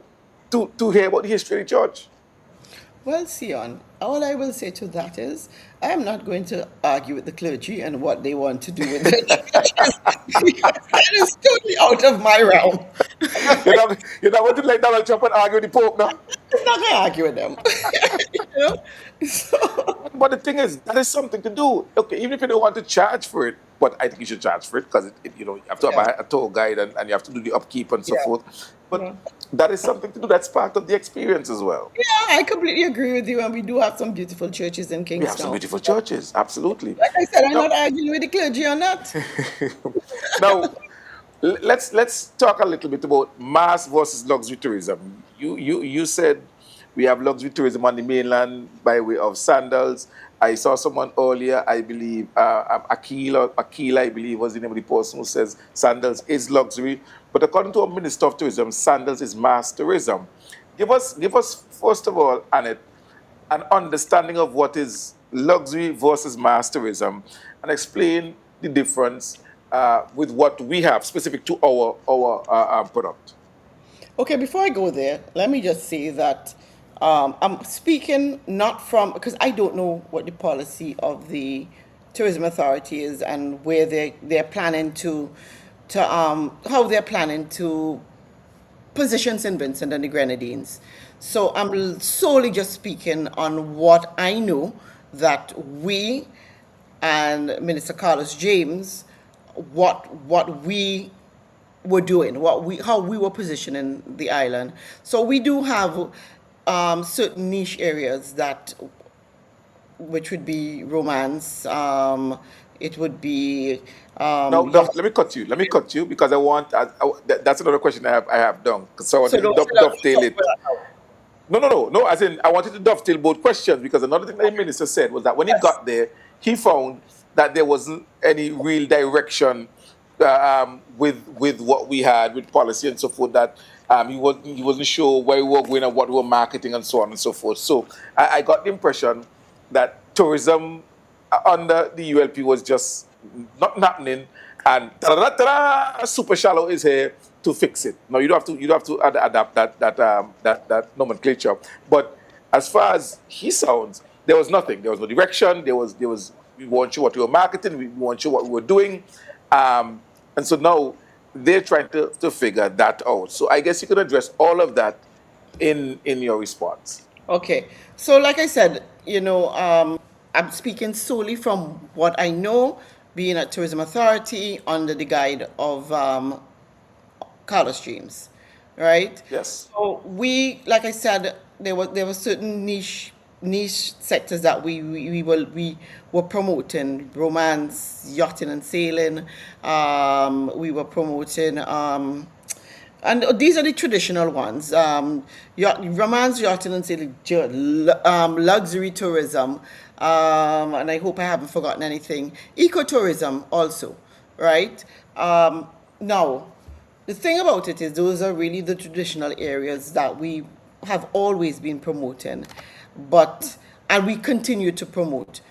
to hear about the history of the church. Well, Sion, all I will say to that is, I am not going to argue with the clergy and what they want to do with their churches, because that is totally out of my realm. You're not going to let Donald Trump and argue with the Pope now? It's not going to argue with them. You know? So, But the thing is, that is something to do. Okay, even if you don't want to charge for it, but I think you should charge for it because you have to have yeah, a tour guide and you have to do the upkeep and so yeah. forth. But Yeah. that is something to do. That's part of the experience as well. Yeah, I completely agree with you. And we do have some beautiful churches in We have some Kingstown. beautiful churches, absolutely. Like I said, I'm Now, not arguing with the clergy on that. now let's talk a little bit about mass versus luxury tourism. You said we have luxury tourism on the mainland by way of Sandals. I saw someone earlier, I believe, Akila, I believe, was the name of the person who says Sandals is luxury. But according to our Minister of Tourism, Sandals is mass tourism. Give us first of all, Annette, an understanding of what is luxury versus mass tourism and explain the difference with what we have specific to our product. Okay, before I go there, let me just say that I'm speaking not from, because I don't know what the policy of the tourism authority is and where they're planning to how they're planning to position St. Vincent and the Grenadines. So I'm solely just speaking on what I know that we and Minister Carlos James, what we were doing, how we were positioning the island. So we do have certain niche areas that, which would be romance. It would be Now, yacht. let me cut you. Let me cut you because I want. That's another question I have done. So I So wanted to those are dovetail the it. No. As in, I wanted to dovetail both questions because another thing that the minister said was that when he yes. got there, he found that there wasn't any real direction with what we had with policy and so forth. That he wasn't sure where we were going and what we were marketing and so on and so forth. So I got the impression that tourism under the ULP was just not happening, and super shallow is here to fix it. Now you don't have to adapt that nomenclature. But as far as he sounds, there was nothing. There was no direction. There was we weren't sure what we were marketing. We weren't sure what we were doing, and so now they're trying to figure that out. So I guess you could address all of that in your response. Okay. So, like I said, I'm speaking solely from what I know, being at Tourism Authority under the guide of Carlos James, right? Yes. So like I said, there were certain niche sectors that we were promoting: romance, yachting and sailing. We were promoting. And these are the traditional ones: romance, yachting and sailing, luxury tourism, and I hope I haven't forgotten anything. Ecotourism also, right? Now, the thing about it is those are really the traditional areas that we have always been promoting, but and we continue to promote.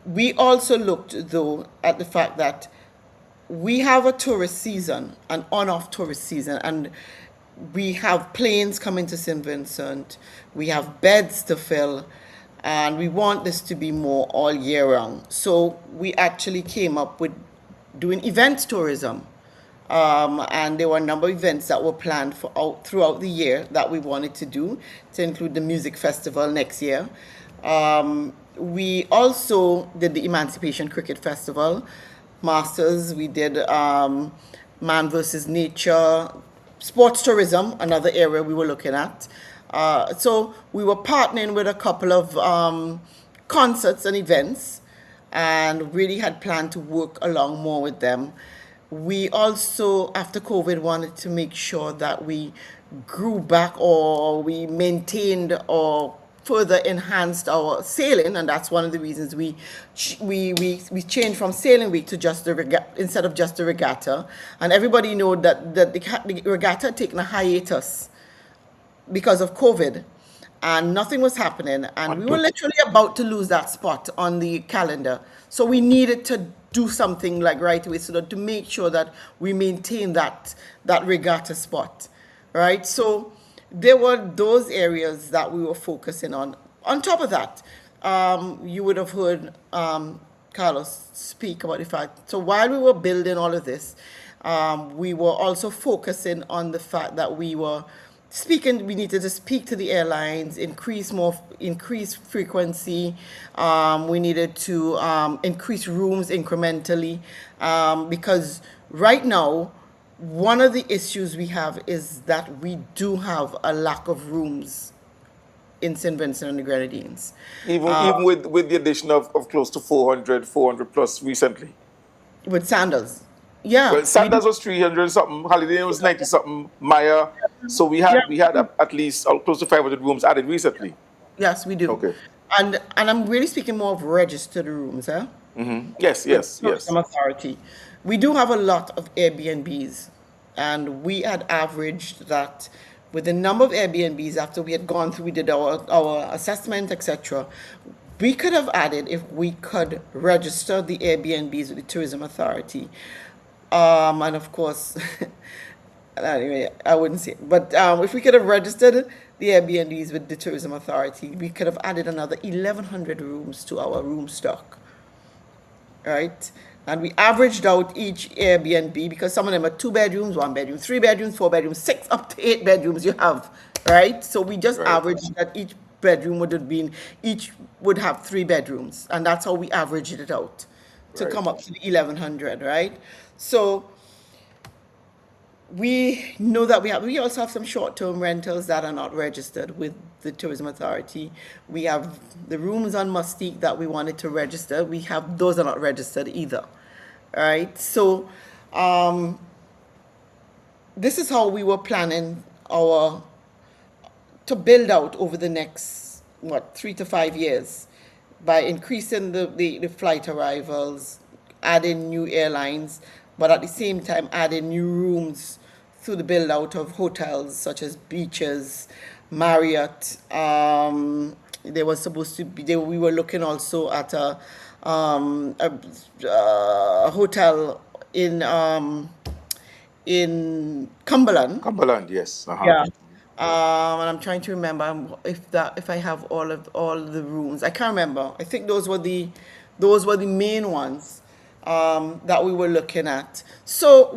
We also looked though at the fact that we have a tourist season, an on-off tourist season, and we have planes coming to St. Vincent, we have beds to fill, and we want this to be more all year round. So we actually came up with doing event tourism. And there were a number of events that were planned throughout the year that we wanted to do, to include the music festival next year. We also did the Emancipation Cricket Festival, Masters. We did Man versus Nature, sports tourism, another area we were looking at. So we were partnering with a couple of concerts and events, and really had planned to work along more with them. We also, after COVID, wanted to make sure that we grew back, or we maintained or further enhanced our sailing, and that's one of the reasons we changed from sailing week to just the regatta, instead of just the regatta. And everybody know that the regatta had taken a hiatus because of COVID, and nothing was happening, and we were literally about to lose that spot on the calendar. So we needed to do something like right away, so that to make sure that we maintain that regatta spot, right? So there were those areas that we were focusing on. On top of that, you would have heard Carlos speak about the fact. So while we were building all of this, we were also focusing on the fact that we were we needed to speak to the airlines, increase frequency. We needed to increase rooms incrementally, because right now, one of the issues we have is that we do have a lack of rooms in St. Vincent and the Grenadines. Even with the addition of close to 400 plus recently. With Sandals. Yeah, Well, Sandals was 300 something, Holiday Inn was 90 something, Maya. So yeah, we had at least close to 500 rooms added recently. yes, we do. Okay. And I'm really speaking more of registered rooms, huh? Yes, With yes, tourism yes. authority. We do have a lot of Airbnbs, and we had averaged that with the number of Airbnbs after we had gone through, we did our assessment, etc. We could have added, if we could register the Airbnbs with the tourism authority, and of course, anyway, I wouldn't say it. But if we could have registered the Airbnbs with the tourism authority, we could have added another 1,100 rooms to our room stock, right? And we averaged out each Airbnb, because some of them are 2 bedrooms, 1 bedroom, 3 bedrooms, 4 bedrooms, 6 up to 8 bedrooms you have, right? So we just Right. averaged that each would have 3 bedrooms, and that's how we averaged it out to Right. come up to the 1,100, right? So we know that we also have some short-term rentals that are not registered with the tourism authority. We have the rooms on Mustique that we wanted to register. Those are not registered either. All right. So this is how we were planning to build out over the next 3 to 5 years, by increasing the flight arrivals, adding new airlines, but at the same time adding new rooms through the build out of hotels such as Beaches, Marriott. There was supposed to be, we were looking also at a hotel in Cumberland. Cumberland, yes. Yeah. And I'm trying to remember if I have all the rooms. I can't remember. I think those were the main ones that we were looking at. So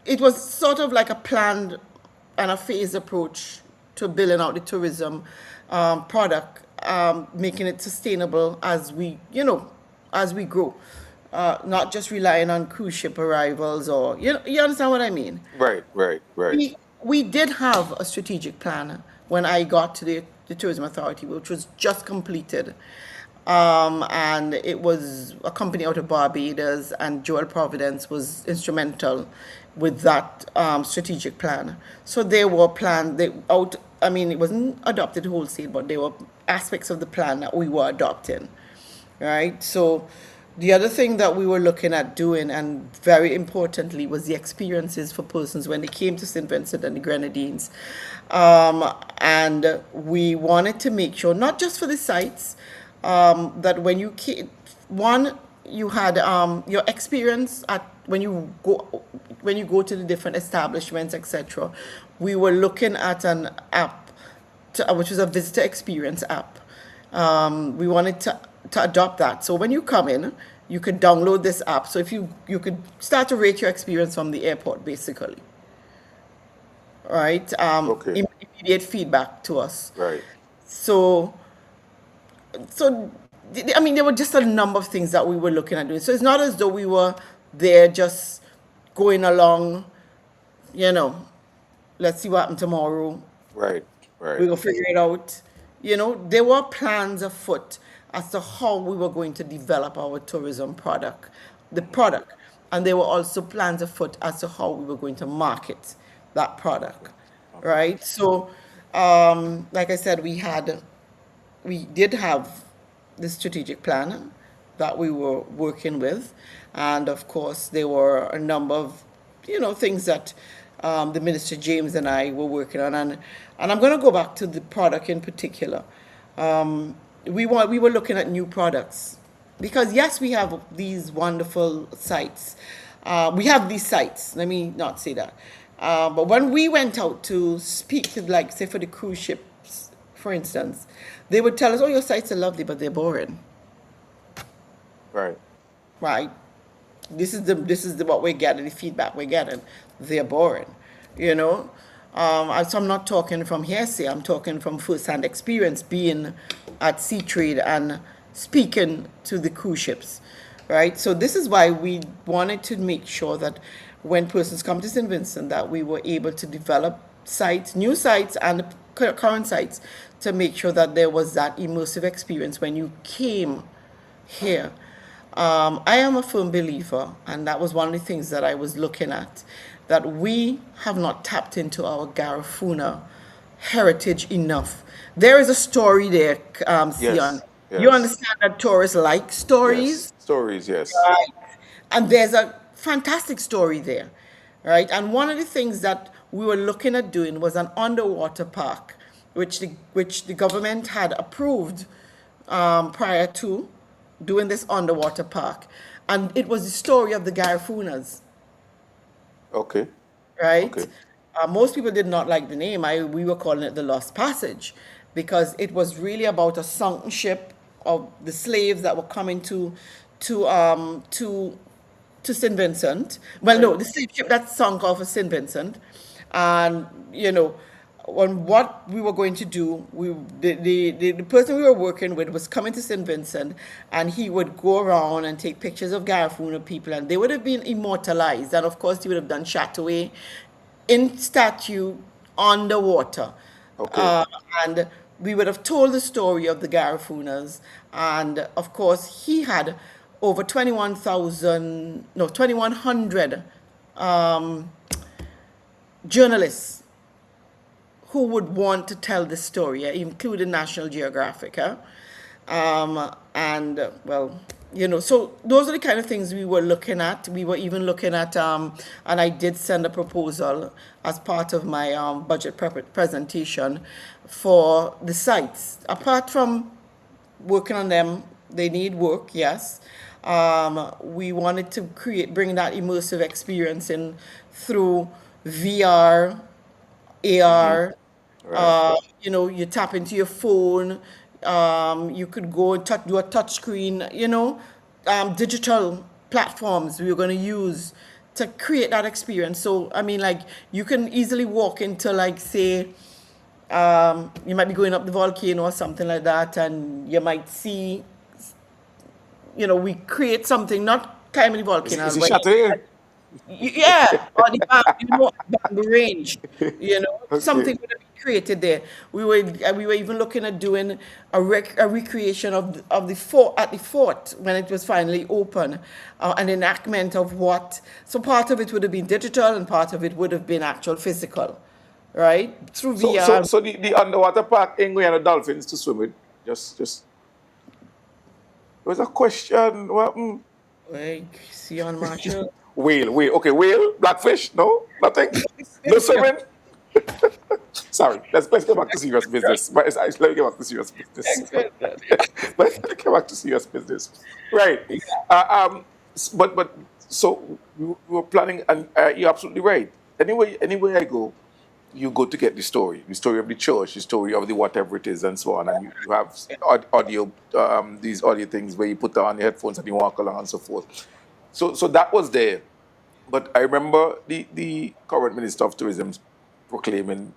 it was sort of like a planned and a phased approach to building out the tourism product, making it sustainable as we grow. Not just relying on cruise ship arrivals, or you understand what I mean? Right, right, right. We did have a strategic plan when I got to the tourism authority, which was just completed. And it was a company out of Barbados, and Joel Providence was instrumental with that strategic plan. So there were plans, it wasn't adopted wholesale, but there were aspects of the plan that we were adopting, right? So the other thing that we were looking at doing, and very importantly, was the experiences for persons when they came to St. Vincent and the Grenadines. And we wanted to make sure, not just for the sites, that when you came, you had your experience when you go to the different establishments, etc. We were looking at an app, which was a visitor experience app. We wanted to adopt that. So when you come in, you could download this app. So if you could start to rate your experience from the airport, basically. Right? Okay. Immediate feedback to us. Right. So there were just a number of things that we were looking at doing. So it's not as though we were there just going along, let's see what happens tomorrow. Right, right. We will figure it out. There were plans afoot as to how we were going to develop our tourism product, and there were also plans afoot as to how we were going to market that product, right? So, like I said, we did have the strategic plan that we were working with, and of course, there were a number of things that the Minister James and I were working on, and I'm going to go back to the product in particular. We were looking at new products, because yes, we have these wonderful sites. We have these sites. Let me not say that. But when we went out to speak to, like, say, for the cruise ships, for instance, they would tell us, "Oh, your sites are lovely, but they're boring." Right. Right? This is what we're getting, the feedback we're getting. They're boring, So I'm not talking from hearsay, I'm talking from first-hand experience being at Sea Trade and speaking to the cruise ships, right? So this is why we wanted to make sure that when persons come to St. Vincent, that we were able to develop sites, new sites and current sites, to make sure that there was that immersive experience when you came here. I am a firm believer, and that was one of the things that I was looking at, that we have not tapped into our Garifuna heritage enough. There is a story there, Sion. Yes, You yes, understand that tourists like yes. stories? Stories, yes. Right. And there's a fantastic story there, right? And one of the things that we were looking at doing was an underwater park, which the government had approved prior to doing this underwater park, and it was the story of the Garafunas, Okay, right? okay, Most people did not like the name. We were calling it the Lost Passage because it was really about a sunken ship of the slaves that were coming to um to to St. Vincent. Well, right. no, the slave ship that sunk off of St. Vincent, and on what we were going to do, the person we were working with was coming to St. Vincent, and he would go around and take pictures of Garifuna people, and they would have been immortalized, and of course he would have done Chataway in statue on the water. Okay. Uh, and we would have told the story of the Garafunas. And of course, he had over 21,000, no, 2,100 journalists who would want to tell the story, including National Geographic. Well, so those are the kind of things we were looking at. We were even looking at, and I did send a proposal as part of my budget presentation for the sites. Apart from working on them, they need work, yes. We wanted to bring that immersive experience in through VR, Mm-hmm. AR. Right. You tap into your phone. You could go and do a touch screen. Digital platforms we were going to use to create that experience. So I mean, like you can easily walk into, like, say, you might be going up the volcano or something like that, and you might see, we create something, not climbing the volcano, Is it but Chateau? yeah, or the bamboo range, Okay. something would have been created there. We were even looking at doing a recreation of the fort at the fort when it was finally open, an enactment of what. So part of it would have been digital, and part of it would have been actual physical, right, through So, so, VR. so the underwater park ain't going to dolphins to swim with. Just. There was a question. What? Like Sehon Marshall. Whale. Okay, whale, blackfish. No, nothing. No swimming. Sorry. Let's get back to serious business. But let me get back to serious business. Let's get back to serious business. Right. But so we were planning, and you're absolutely right. Anyway I go, you go to get the story of the church, the story of the whatever it is, and so on. And you have audio, these audio things where you put on your headphones and you walk along and so forth. So that was there. But I remember the current Minister of Tourism proclaiming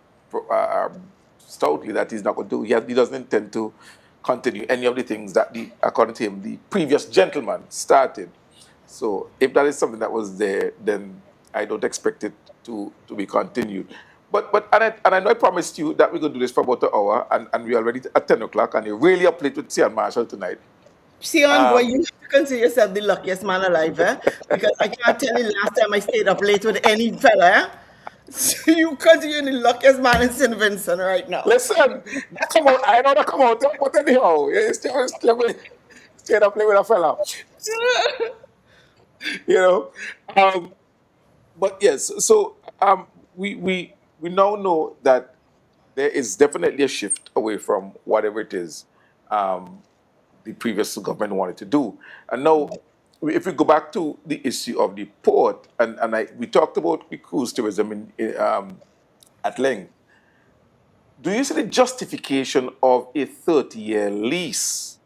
stoutly that he's not going to. He doesn't intend to continue any of the things that, according to him, the previous gentleman started. So if that is something that was there, then I don't expect it to be continued. But I know I promised you that we're going to do this for about an hour, and we're already at 10 o'clock, and you're really up late with Sehon Marshall tonight. Sion, boy, Um, you have to consider yourself the luckiest man alive, eh? Because I can't tell you the last time I stayed up late with any fella, eh? So you consider the luckiest man in St. Vincent right now. Listen, that come out. I know that come out. But anyhow, yeah, stay up play with a fella. You know. Um, but yes, so we now know that there is definitely a shift away from whatever it is um, the previous government wanted to do, and now if we go back to the issue of the port, and we talked about the cruise tourism at length. Do you see the justification of a 30-year lease?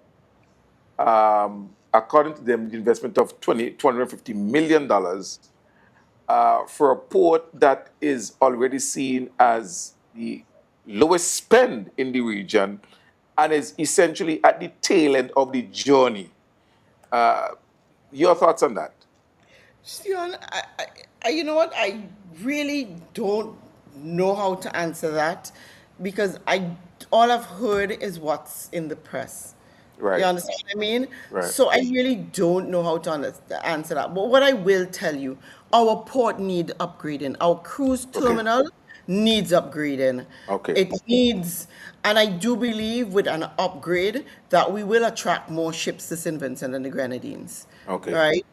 According to them, the investment of $250 million for a port that is already seen as the lowest spend in the region and is essentially at the tail end of the journey. Your thoughts on that? Sion, you know what? I really don't know how to answer that because all I've heard is what's in the press. You Right, understand what I mean? right. So I really don't know how to answer that. But what I will tell you, our port need upgrading. Our cruise Okay, terminal needs upgrading. okay, It needs, and I do believe with an upgrade that we will attract more ships to St. Vincent and the Grenadines, okay. right?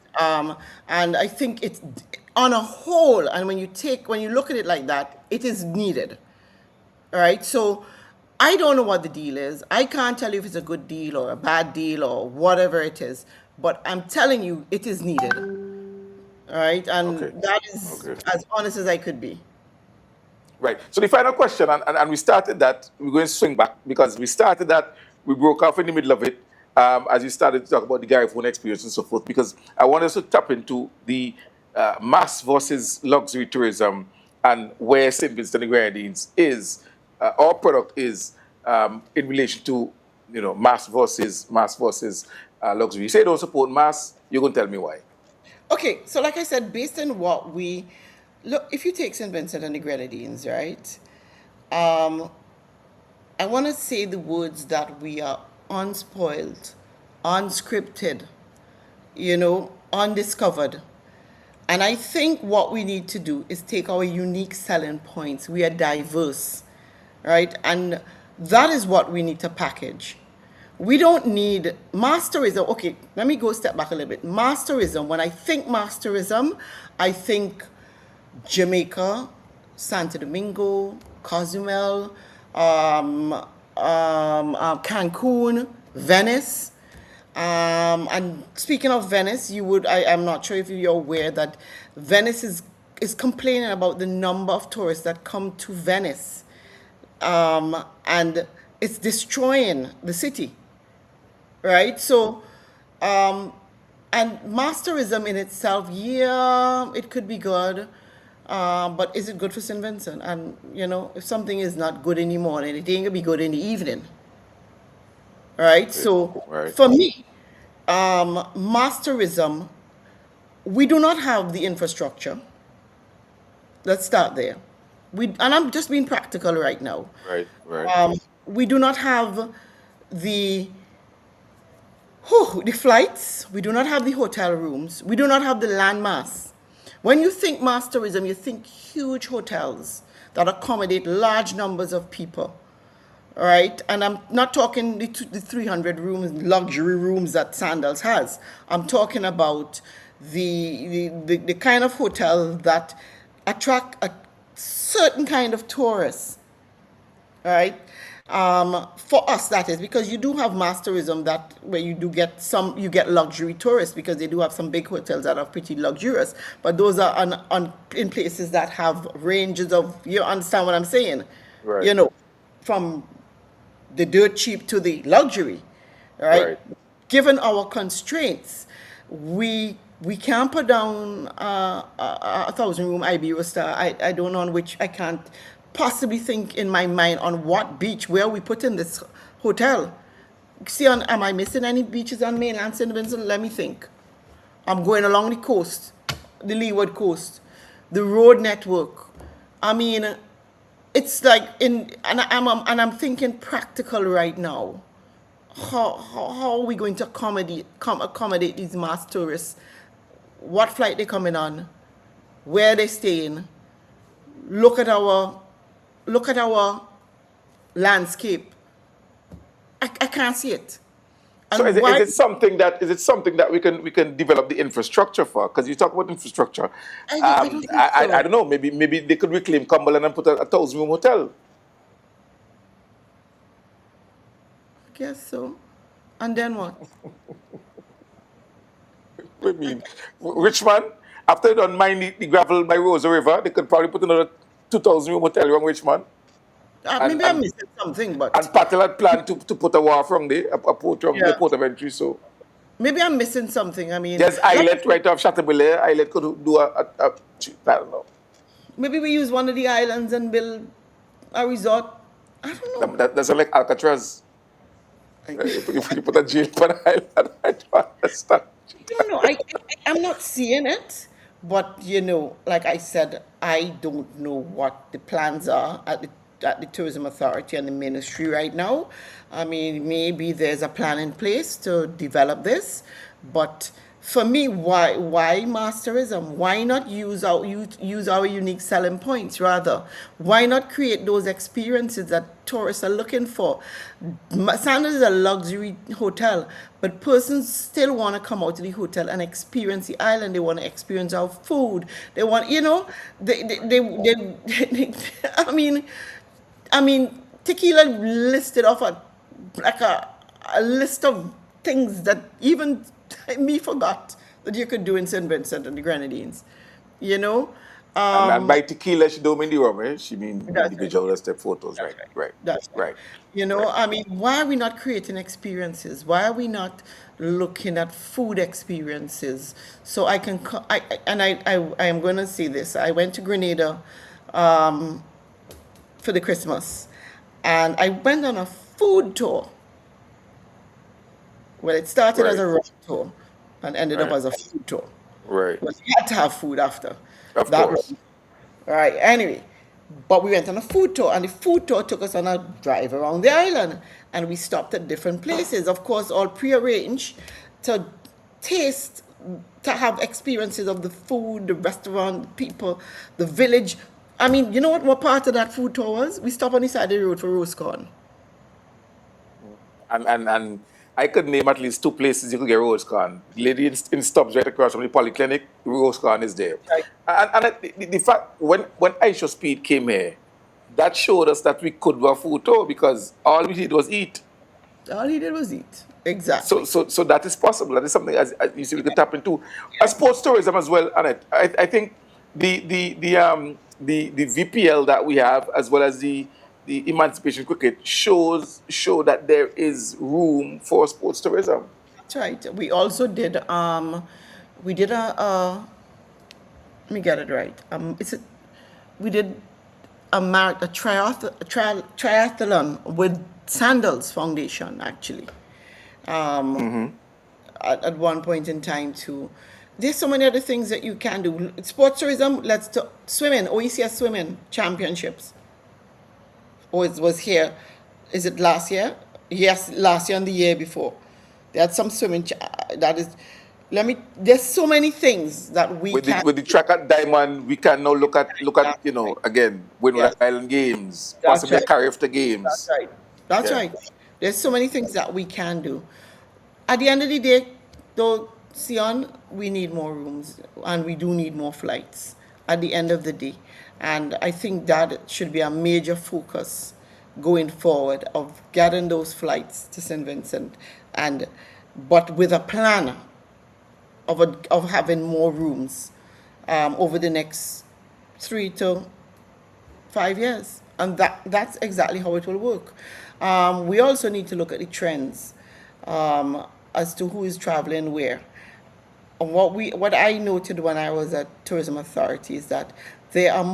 And I think it's on a whole, and when you look at it like that, it is needed. All right. So I don't know what the deal is. I can't tell you if it's a good deal or a bad deal or whatever it is. But I'm telling you, it is needed. All right. Okay. And that is Okay. as honest as I could be. Right. So the final question, and we started that, we're going to swing back because we started that, we broke off in the middle of it as we started to talk about the Gary phone experience and so forth, because I want us to tap into the mass versus luxury tourism and where St. Vincent and the Grenadines is, our product is in relation to, mass versus luxury. You say you don't support mass, you're going to tell me why. Okay. So, like I said, based on what we look, if you take St. Vincent and the Grenadines, right? I want to say the words that we are unspoiled, unscripted, undiscovered. And I think what we need to do is take our unique selling points. We are diverse, right? And that is what we need to package. We don't need masterism. Okay, let me go step back a little bit. Masterism, when I think masterism, I think Jamaica, Santo Domingo, Cozumel, Cancun, Venice. And speaking of Venice, I'm not sure if you're aware that Venice is complaining about the number of tourists that come to Venice. And it's destroying the city, right? So, and masterism in itself, yeah, it could be good. But is it good for St. Vincent? And, if something is not good in the morning, it ain't gonna be good in the evening, right? So, Right. for me, masterism, we do not have the infrastructure. Let's start there. And I'm just being practical right now. Right. Right. We do not have the the flights. We do not have the hotel rooms. We do not have the landmass. When you think masterism, you think huge hotels that accommodate large numbers of people, right? And I'm not talking the 300 rooms, luxury rooms that Sandals has. I'm talking about the kind of hotel that attract a certain kind of tourists, right? For us, that is because you do have masterism that where you get luxury tourists because they do have some big hotels that are pretty luxurious, but those are in places that have ranges of, you understand what I'm saying? Right. You know, from the dirt cheap to the luxury, right? Right. Given our constraints, we can't put down a 1,000 room Iberia Star. I don't know on which, I can't possibly think in my mind on what beach where we put in this hotel. See, am I missing any beaches on mainland St. Vincent? Let me think. I'm going along the coast, the leeward coast, the road network. I mean, it's like and I'm thinking practical right now. How are we going to accommodate these mass tourists? What flight they coming on? Where they staying? Look at our landscape. I can't see it. So And is why? it something that we can develop the infrastructure for? Because you talk about infrastructure. I don't think I so. don't know. Maybe they could reclaim Cumberland and put a 1,000 room hotel. I guess so. And then what? I mean, Richmond, after they done mine the gravel by Rosa River, they could probably put another 2,000 room hotel around Richmond. And Maybe I'm and missing something, but and Patel had planned to put a wharf from there, a port from the yeah, port of entry. So maybe I'm missing something. I mean, There's like, islet right off Chateaubriand. Islet could do I don't know. maybe we use one of the islands and build a resort. I don't know. That's like Alcatraz. You put a jail on an island. I don't understand. Don't know. I'm not seeing it, but like I said, I don't know what the plans are at the tourism authority and the ministry right now. I mean, maybe there's a plan in place to develop this, but for me, why masterism? Why not use our unique selling points rather? Why not create those experiences that tourists are looking for? Sandals is a luxury hotel, but persons still want to come out to the hotel and experience the island. They want to experience our food. They want, I mean, tequila listed off a list of things that even me forgot that you could do in St. Vincent and the Grenadines. You know, And by tequila, she don't mean the rum, eh? She mean that's right. individual step photos, right? Right. That's right. Right. Right. I mean, why are we not creating experiences? Why are we not looking at food experiences? So I can, I am going to say this. I went to Grenada for the Christmas, and I went on a food tour. Well, it started as Right. a rock tour and ended up Right. as a food tour. Right. But we had to have food after Of that. course. All right. Anyway, but we went on a food tour, and the food tour took us on a drive around the island, and we stopped at different places. Of course, all prearranged to taste, to have experiences of the food, the restaurant, the people, the village. I mean, you know what part of that food tour was? We stopped on the side of the road for roast corn. And I could name at least two places you could get rose corn. Lady in Stubbs right across from the polyclinic, rose corn is there. Right. And the fact when Aisha Speed came here, that showed us that we could do a food tour because all we did was eat. All he did was eat. So Exactly. so that is possible. That is something as you see we could tap into. Sports tourism as well, Annette. I think the VPL that we have as well as the emancipation cricket show that there is room for sports tourism. That's right. We also did we did let me get it right. We did triathlon with Sandals Foundation actually. At one point in time too. There's so many other things that you can do. Sports tourism, let's talk swimming, OECS swimming championships. Or it was here. Is it last year? Yes, last year and the year before. They had some swimming that is there's so many things that we With the can with the track at Diamond, we can now look at again Windward yes, Island Games, that's possibly right. Carifta That's Games. right. That's Yeah. right. There's so many things that we can do. At the end of the day, though, Sion, we need more rooms and we do need more flights at the end of the day. And I think that should be a major focus going forward of getting those flights to St. Vincent and but with a plan of having more rooms over the next 3 to 5 years, and that's exactly how it will work. We also need to look at the trends as to who is traveling where. And what I noted when I was at Tourism Authority is that there are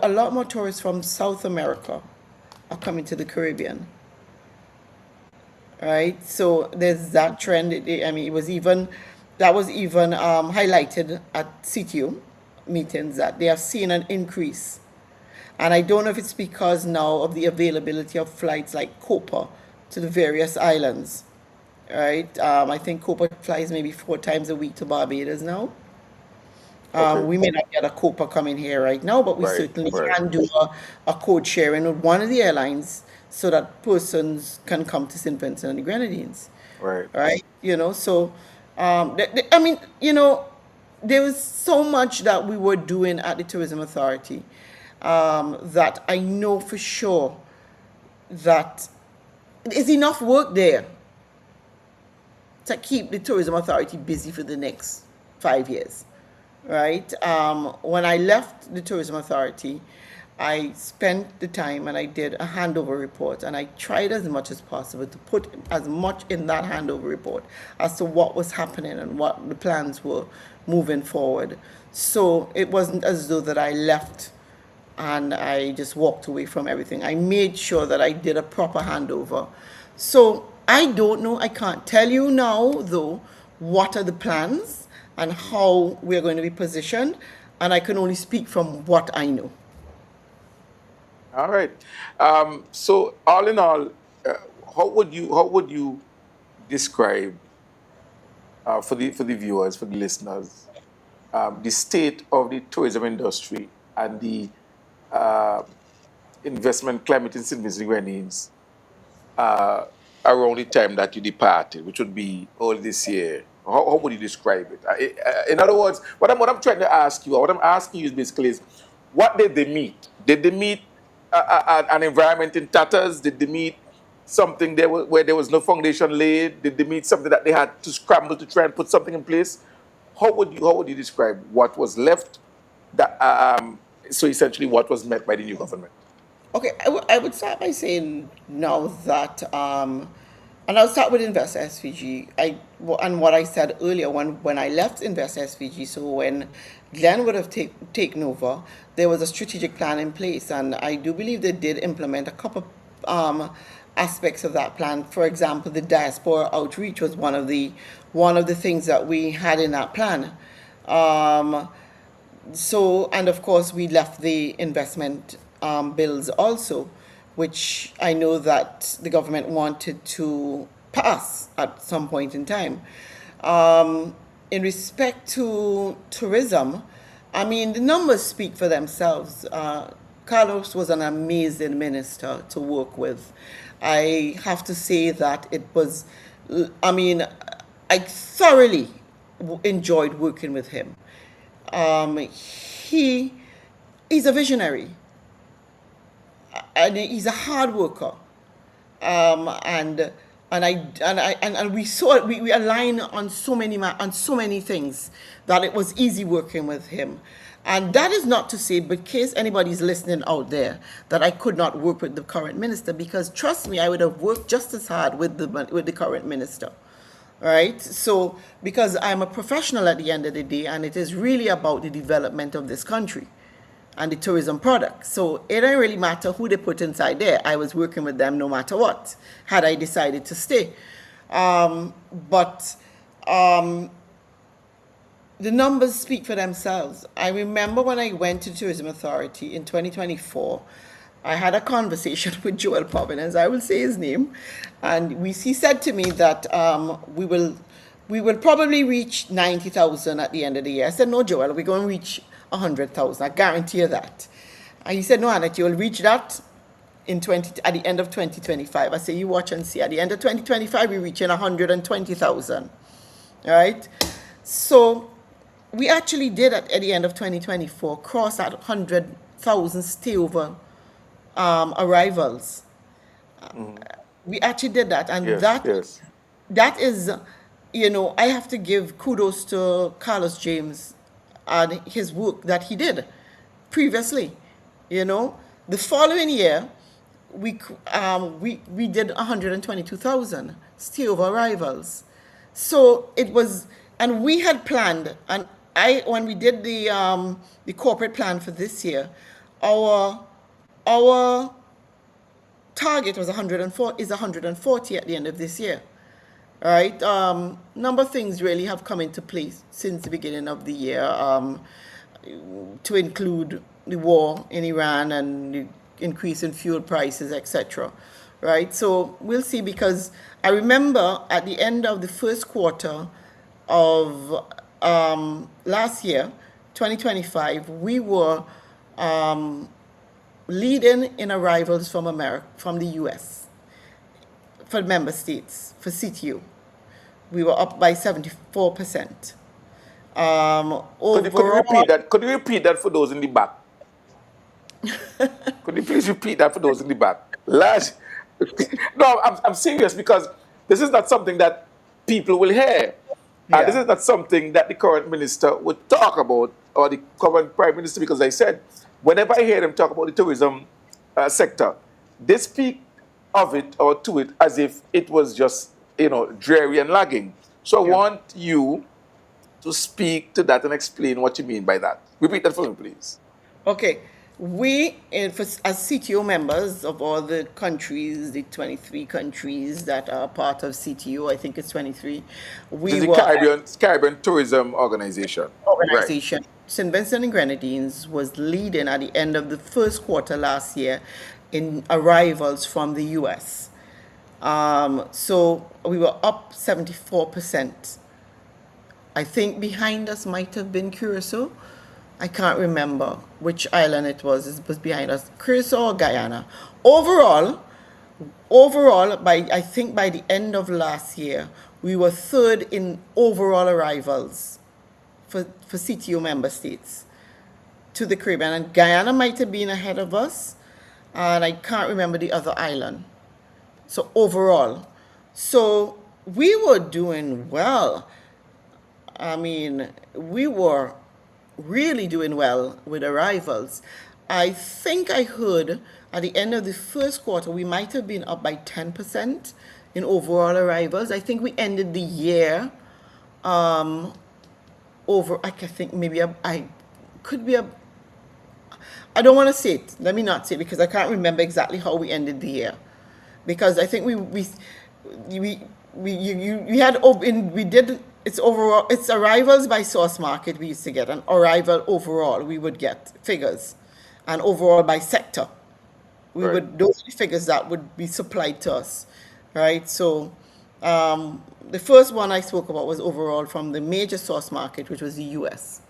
a lot more tourists from South America are coming to the Caribbean. Right? So there's that trend. I mean, that was even highlighted at CTU meetings that they have seen an increase. And I don't know if it's because now of the availability of flights like Copa to the various islands. Right? I think Copa flies maybe 4 times a week to Barbados now. Okay. We may not get a Copa coming here right now, but we Right. certainly Right. can do a code sharing with one of the airlines so that persons can come to St. Vincent and the Grenadines. Right. Right? So, I mean, there was so much that we were doing at the Tourism Authority that I know for sure that there's enough work there to keep the Tourism Authority busy for the next 5 years, right? When I left the Tourism Authority, I spent the time and I did a handover report, and I tried as much as possible to put as much in that handover report as to what was happening and what the plans were moving forward. So it wasn't as though that I left and I just walked away from everything. I made sure that I did a proper handover. So I don't know, I can't tell you now though what are the plans and how we're going to be positioned, and I can only speak from what I know. All right. So all in all, uh, how would you describe for the viewers, for the listeners, the state of the tourism industry and the uh, investment climate in St. Vincent and Grenadines uh, around the time that you departed, which would be early this year? How would you describe it? In other words, what I'm trying to ask you, or what I'm asking you is basically is, what did they meet? Did they meet an environment in tatters? Did they meet something where there was no foundation laid? Did they meet something that they had to scramble to try and put something in place? How would you describe what was left? That so essentially what was met by the new government? Okay, I would start by saying now that, and I'll start with Invest SVG. And what I said earlier when I left Invest SVG, so when Glenn would have taken over, there was a strategic plan in place, and I do believe they did implement a couple aspects of that plan. For example, the diaspora outreach was one of the things that we had in that plan. Um, so, and of course, we left the investment bills also, which I know that the government wanted to pass at some point in time. In respect to tourism, I mean, the numbers speak for themselves. Carlos was an amazing minister to work with. I have to say that it was, I mean, I thoroughly enjoyed working with him. He he's a visionary, and he's a hard worker. And we saw it, we align on so many things that it was easy working with him. And that is not to say, but in case anybody's listening out there, that I could not work with the current minister, because trust me, I would have worked just as hard with the current minister. Right? So, because I'm a professional at the end of the day, and it is really about the development of this country and the tourism product. So it didn't really matter who they put inside there. I was working with them no matter what, had I decided to stay. But the numbers speak for themselves. I remember when I went to Tourism Authority in 2024, I had a conversation with Joel Providence, I will say his name, and he said to me that we will probably reach 90,000 at the end of the year. I said, no, Joel, we're going to reach 100,000. I guarantee you that. And he said, no, Annette, you'll reach that at the end of 2025. I said, you watch and see. At the end of 2025, we're reaching 120,000. All right? So we actually did at the end of 2024 cross that 100,000 stayover arrivals. We actually did that, and Yes, that yes. that is, I have to give kudos to Carlos James and his work that he did previously. The following year, we did 122,000 stayover arrivals. So it was, and we had planned, and when we did the corporate plan for this year, our target was 140 at the end of this year. All right. Number of things really have come into place since the beginning of the year, to include the war in Iran and the increase in fuel prices, etc. Right. So we'll see, because I remember at the end of the first quarter of last year, 2025, we were leading in arrivals from the U.S. for member states, for CTU. We were up by 74%. Could you repeat that? Could you repeat that for those in the back? Could you please repeat that for those in the back? Last, no, I'm serious, because this is not something that people will hear. This Yeah. is not something that the current minister would talk about or the current Prime Minister, because I said, whenever I hear them talk about the tourism sector, they speak of it or to it as if it was just, dreary and lagging. So I Yeah. want you to speak to that and explain what you mean by that. Repeat that for me, please. Okay, as CTO members of all the countries, the 23 countries that are part of CTO, I think it's 23, This is we the were Caribbean Tourism Organization. Right. organization. St. Vincent and Grenadines was leading at the end of the first quarter last year in arrivals from the US. So we were up 74%. I think behind us might have been Curacao. I can't remember which island it was. It was behind us, Curacao or Guyana. Overall, I think by the end of last year, we were third in overall arrivals for CTO member states to the Caribbean. And Guyana might have been ahead of us, and I can't remember the other island. So overall, so we were doing well. I mean, we were really doing well with arrivals. I think I heard at the end of the first quarter, we might have been up by 10% in overall arrivals. I think we ended the year over, I think maybe I could be I don't want to say it. Let me not say it because I can't remember exactly how we ended the year. Because I think we had, we did, it's overall, it's arrivals by source market we used to get, and arrival overall we would get figures, and overall by sector. Right. Those are the figures that would be supplied to us, right? So the first one I spoke about was overall from the major source market, which was the US.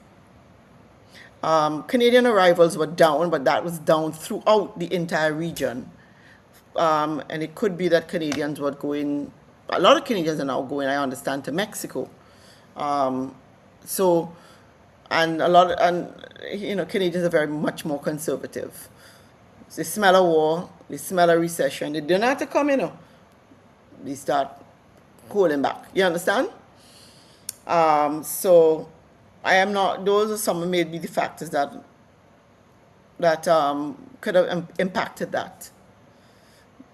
Canadian arrivals were down, but that was down throughout the entire region. And it could be that Canadians were going, a lot of Canadians are now going, I understand, to Mexico. So, and Canadians are very much more conservative. They smell a war, they smell a recession, they don't have to come in, they start holding back. You understand? So I am not, those are some of maybe the factors that could have impacted that.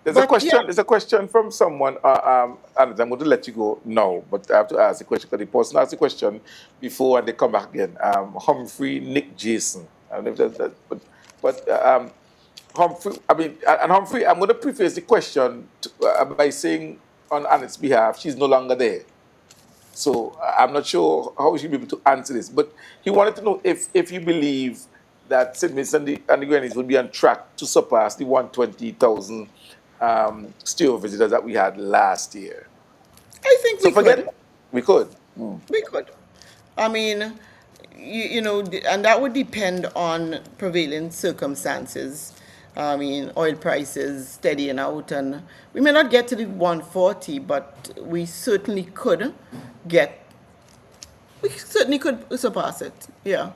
There's a But question. yeah, There's a question from someone, and I'm going to let you go now, but I have to ask the question because the person asked the question before and they come back again. Humphrey Nick Jason. I don't know if that's that, but Humphrey. I mean, and Humphrey. I'm going to preface the question by saying, on Annette's behalf, she's no longer there. So I'm not sure how she'll be able to answer this, but he wanted to know if you believe that St. Vincent and the Grenadines will be on track to surpass the 120,000 stay visitors that we had last year. I think So we forget could. we could. We could. I mean, and that would depend on prevailing circumstances. I mean, oil prices steadying out, and we may not get to the 140, but get, we certainly could surpass it. Yeah.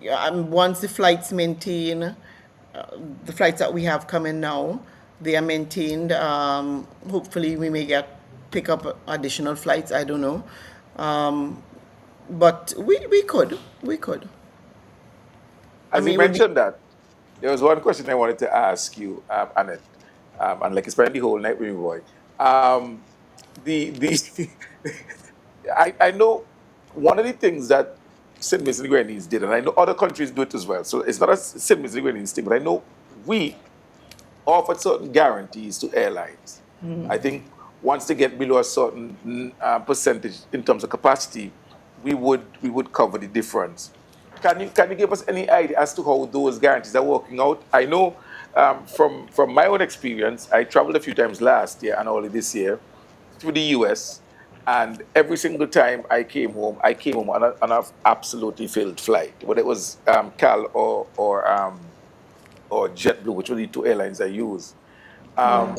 Yeah, and once the flights maintain, the flights that we have coming now, they are maintained. Hopefully, we may pick up additional flights. I don't know, but we could. I As you mean, it would be mentioned that, there was one question I wanted to ask you, Annette, and like it's spent the whole night with me, boy. The I know one of the things that St. Vincent and Grenadines did, and I know other countries do it as well. So it's not a St. Vincent and Grenadines thing, but I know we offered certain guarantees to airlines. I think once they get below a certain percentage in terms of capacity, we would cover the difference. Can you give us any idea as to how those guarantees are working out? I know from my own experience, I traveled a few times last year and early this year through the US, and every single time I came home on an absolutely filled flight, whether it was Cal or JetBlue, which were the two airlines I use.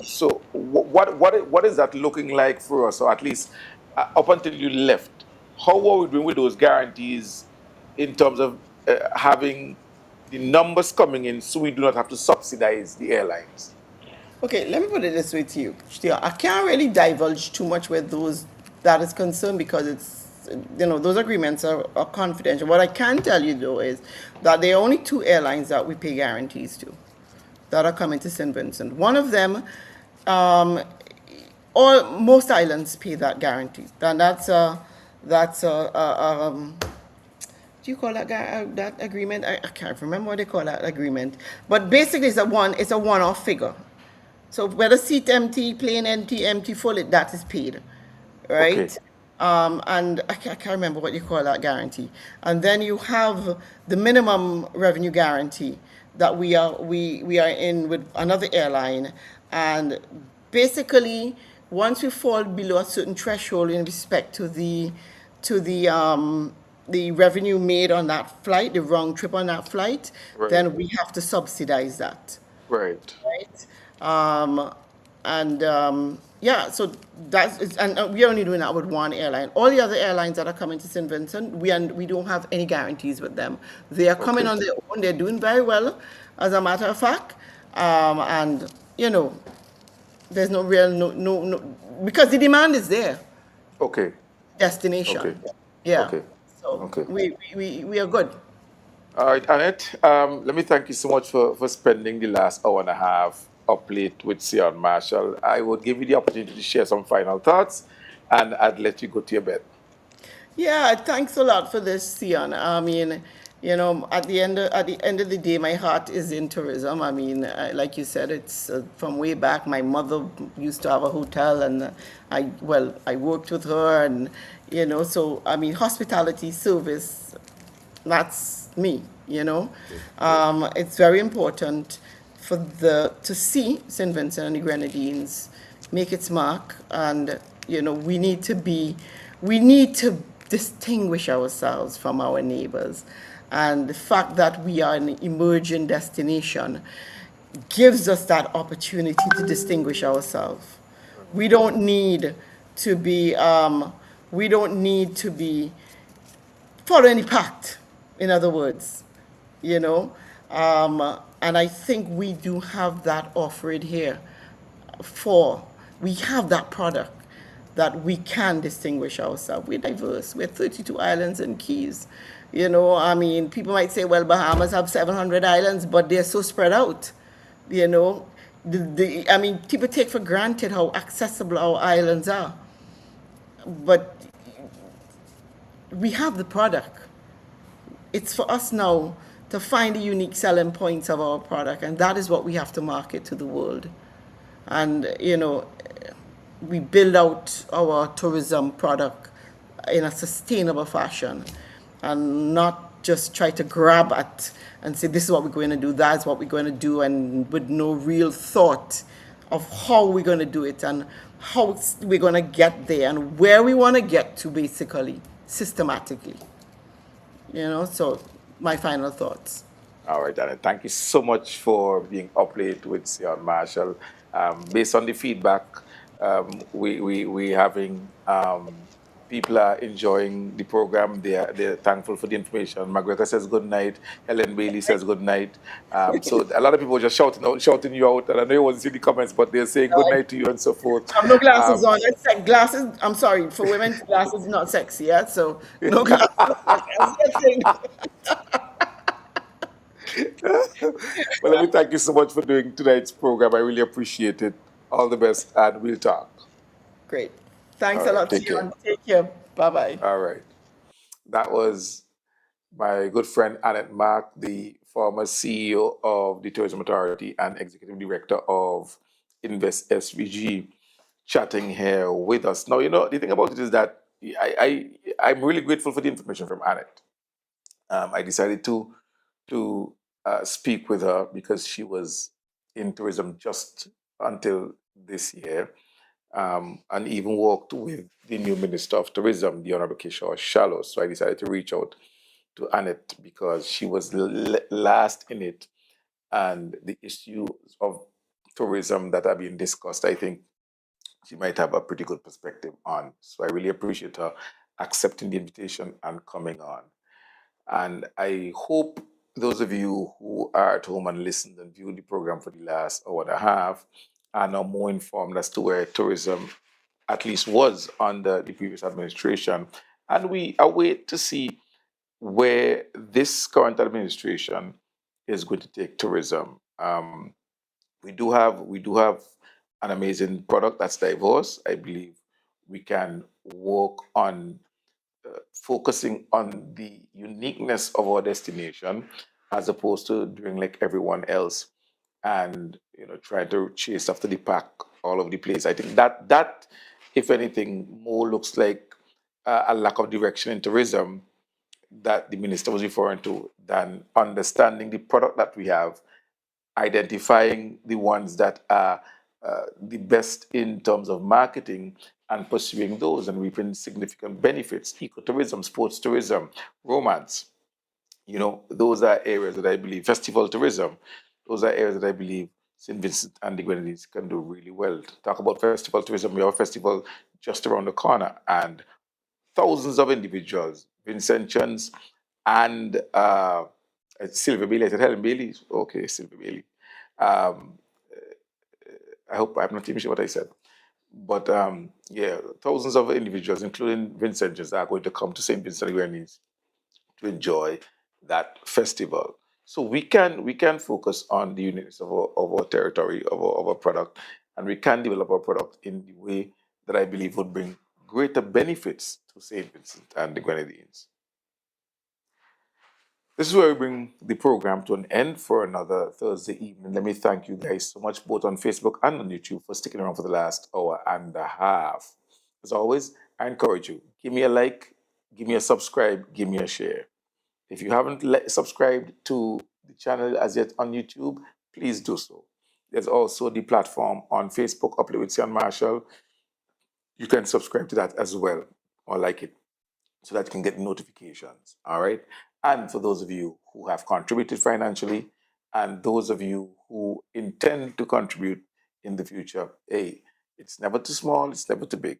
So what is that looking like for us, or at least up until you left? How were we doing with those guarantees in terms of having the numbers coming in, so we do not have to subsidize the airlines? okay. Let me put it this way to you, Shtia. I can't really divulge too much where that is concerned because it's those agreements are confidential. What I can tell you though is that there are only two airlines that we pay guarantees to that are coming to St. Vincent. One of them, um, most islands pay that guarantee, and do you call that that agreement? I can't remember what they call that agreement, but basically it's a one-off figure. So whether seat empty, plane empty, empty, full, that is paid, Okay. right? And I can't remember what you call that guarantee. And then you have the minimum revenue guarantee that we are in with another airline, and basically once we fall below a certain threshold in respect to the revenue made on that flight, the round trip on that flight, Right. then we have to subsidize that, Right. right? And yeah, so and we're only doing that with one airline. All the other airlines that are coming to St. Vincent, we don't have any guarantees with them. They are coming Okay. on their own. They're doing very well, as a matter of fact. And there's no real no because the demand is there. Okay. Destination, Okay. yeah. Okay. So Okay. we are good. All right, Annette. Let me thank you so much for spending the last hour and a half up late with Sehon Marshall. I would give you the opportunity to share some final thoughts, and I'd let you go to your bed. Yeah, thanks a lot for this, Sian. I mean, at the end of the day, my heart is in tourism. I mean, like you said, it's from way back. My mother used to have a hotel, and I worked with her, and so I mean, hospitality service, that's me. Okay. Good. It's very important to see St. Vincent and the Grenadines make its mark, and we need to distinguish ourselves from our neighbors, and the fact that we are an emerging destination gives us that opportunity to distinguish ourselves. We don't need to be we don't need to be follow any pact, in other words, you know. And I think we do have that offered here. We have that product that we can distinguish ourselves. We're diverse. We're 32 islands and keys. I mean, people might say, well, Bahamas have 700 islands, but they're so spread out. You know, I mean, people take for granted how accessible our islands are, but we have the product. It's for us now to find the unique selling points of our product, and that is what we have to market to the world. And we build out our tourism product in a sustainable fashion, and not just try to grab at and say this is what we're going to do, that's what we're going to do, and with no real thought of how we're going to do it, and how we're going to get there, and where we want to get to, basically systematically. So my final thoughts. All right, Janet. Thank you so much for being up late with Sehon Marshall. Based on the feedback, we having people are enjoying the program. They're thankful for the information. McGregor says good night. Helen Bailey says good night. So a lot of people are just shouting you out. And I know you wasn't see the comments, but they're saying good night to you and so forth. I have no glasses on. Glasses. I'm sorry, for women, glasses is not sexy. Yeah, so no glasses. I'm just saying. Well, let me thank you so much for doing tonight's program. I really appreciate it. All the best, and we'll talk. Great. Thanks All a right, lot, take care. Sion. Take care. Bye bye. All right. That was my good friend Annette Mark, the former CEO of the Tourism Authority and Executive Director of Invest SVG, chatting here with us. Now, the thing about it is that I'm really grateful for the information from Annette. I decided to speak with her because she was in tourism just until this year, and even worked with the new Minister of Tourism, the Honorable Kishore Shallow. So I decided to reach out to Annette because she was last in it, and the issues of tourism that are being discussed, I think she might have a pretty good perspective on. So I really appreciate her accepting the invitation and coming on. And I hope those of you who are at home and listened and viewed the program for the last hour and a half are now more informed as to where tourism at least was under the previous administration, And we await to see where this current administration is going to take tourism. We do have an amazing product that's diverse. I believe we can work on focusing on the uniqueness of our destination as opposed to doing like everyone else and trying to chase after the pack all over the place. I think that if anything more looks like a lack of direction in tourism that the minister was referring to than understanding the product that we have, identifying the ones that are the best in terms of marketing and pursuing those and reaping significant benefits. Ecotourism, sports tourism, romance, those are areas that I believe, festival tourism, those are areas that I believe St. Vincent and the Grenadines can do really well. Talk about festival tourism, we have a festival just around the corner and thousands of individuals, Vincentians and Silver Bailey. I said Helen Bailey. Okay, Silver Bailey. Um, I hope I'm not even sure what I said. But yeah, thousands of individuals, including Vincentians, are going to come to St. Vincent and Grenadines to enjoy that festival. So we can focus on the uniqueness of our territory, of our product, and we can develop our product in the way that I believe would bring greater benefits to St. Vincent and the Grenadines. This is where we bring the program to an end for another Thursday evening. Let me thank you guys so much, both on Facebook and on YouTube, for sticking around for the last hour and a half. As always, I encourage you, give me a like, give me a subscribe, give me a share. If you haven't subscribed to the channel as yet on YouTube, please do so. There's also the platform on Facebook, Uplift with Sehon Marshall. You can subscribe to that as well or like it so that you can get notifications. All right. And for those of you who have contributed financially and those of you who intend to contribute in the future, hey, it's never too small, it's never too big.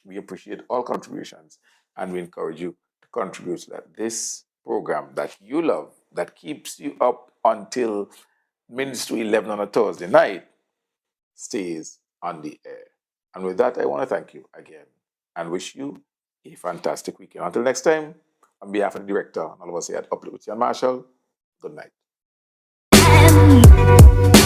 We appreciate all contributions and we encourage you to contribute so that this program that you love, that keeps you up until minutes to 11 on a Thursday night, stays on the air. And with that, I want to thank you again and wish you a fantastic weekend. Until next time, on behalf of the director and all of us here at Uplift with Sehon Marshall, good night.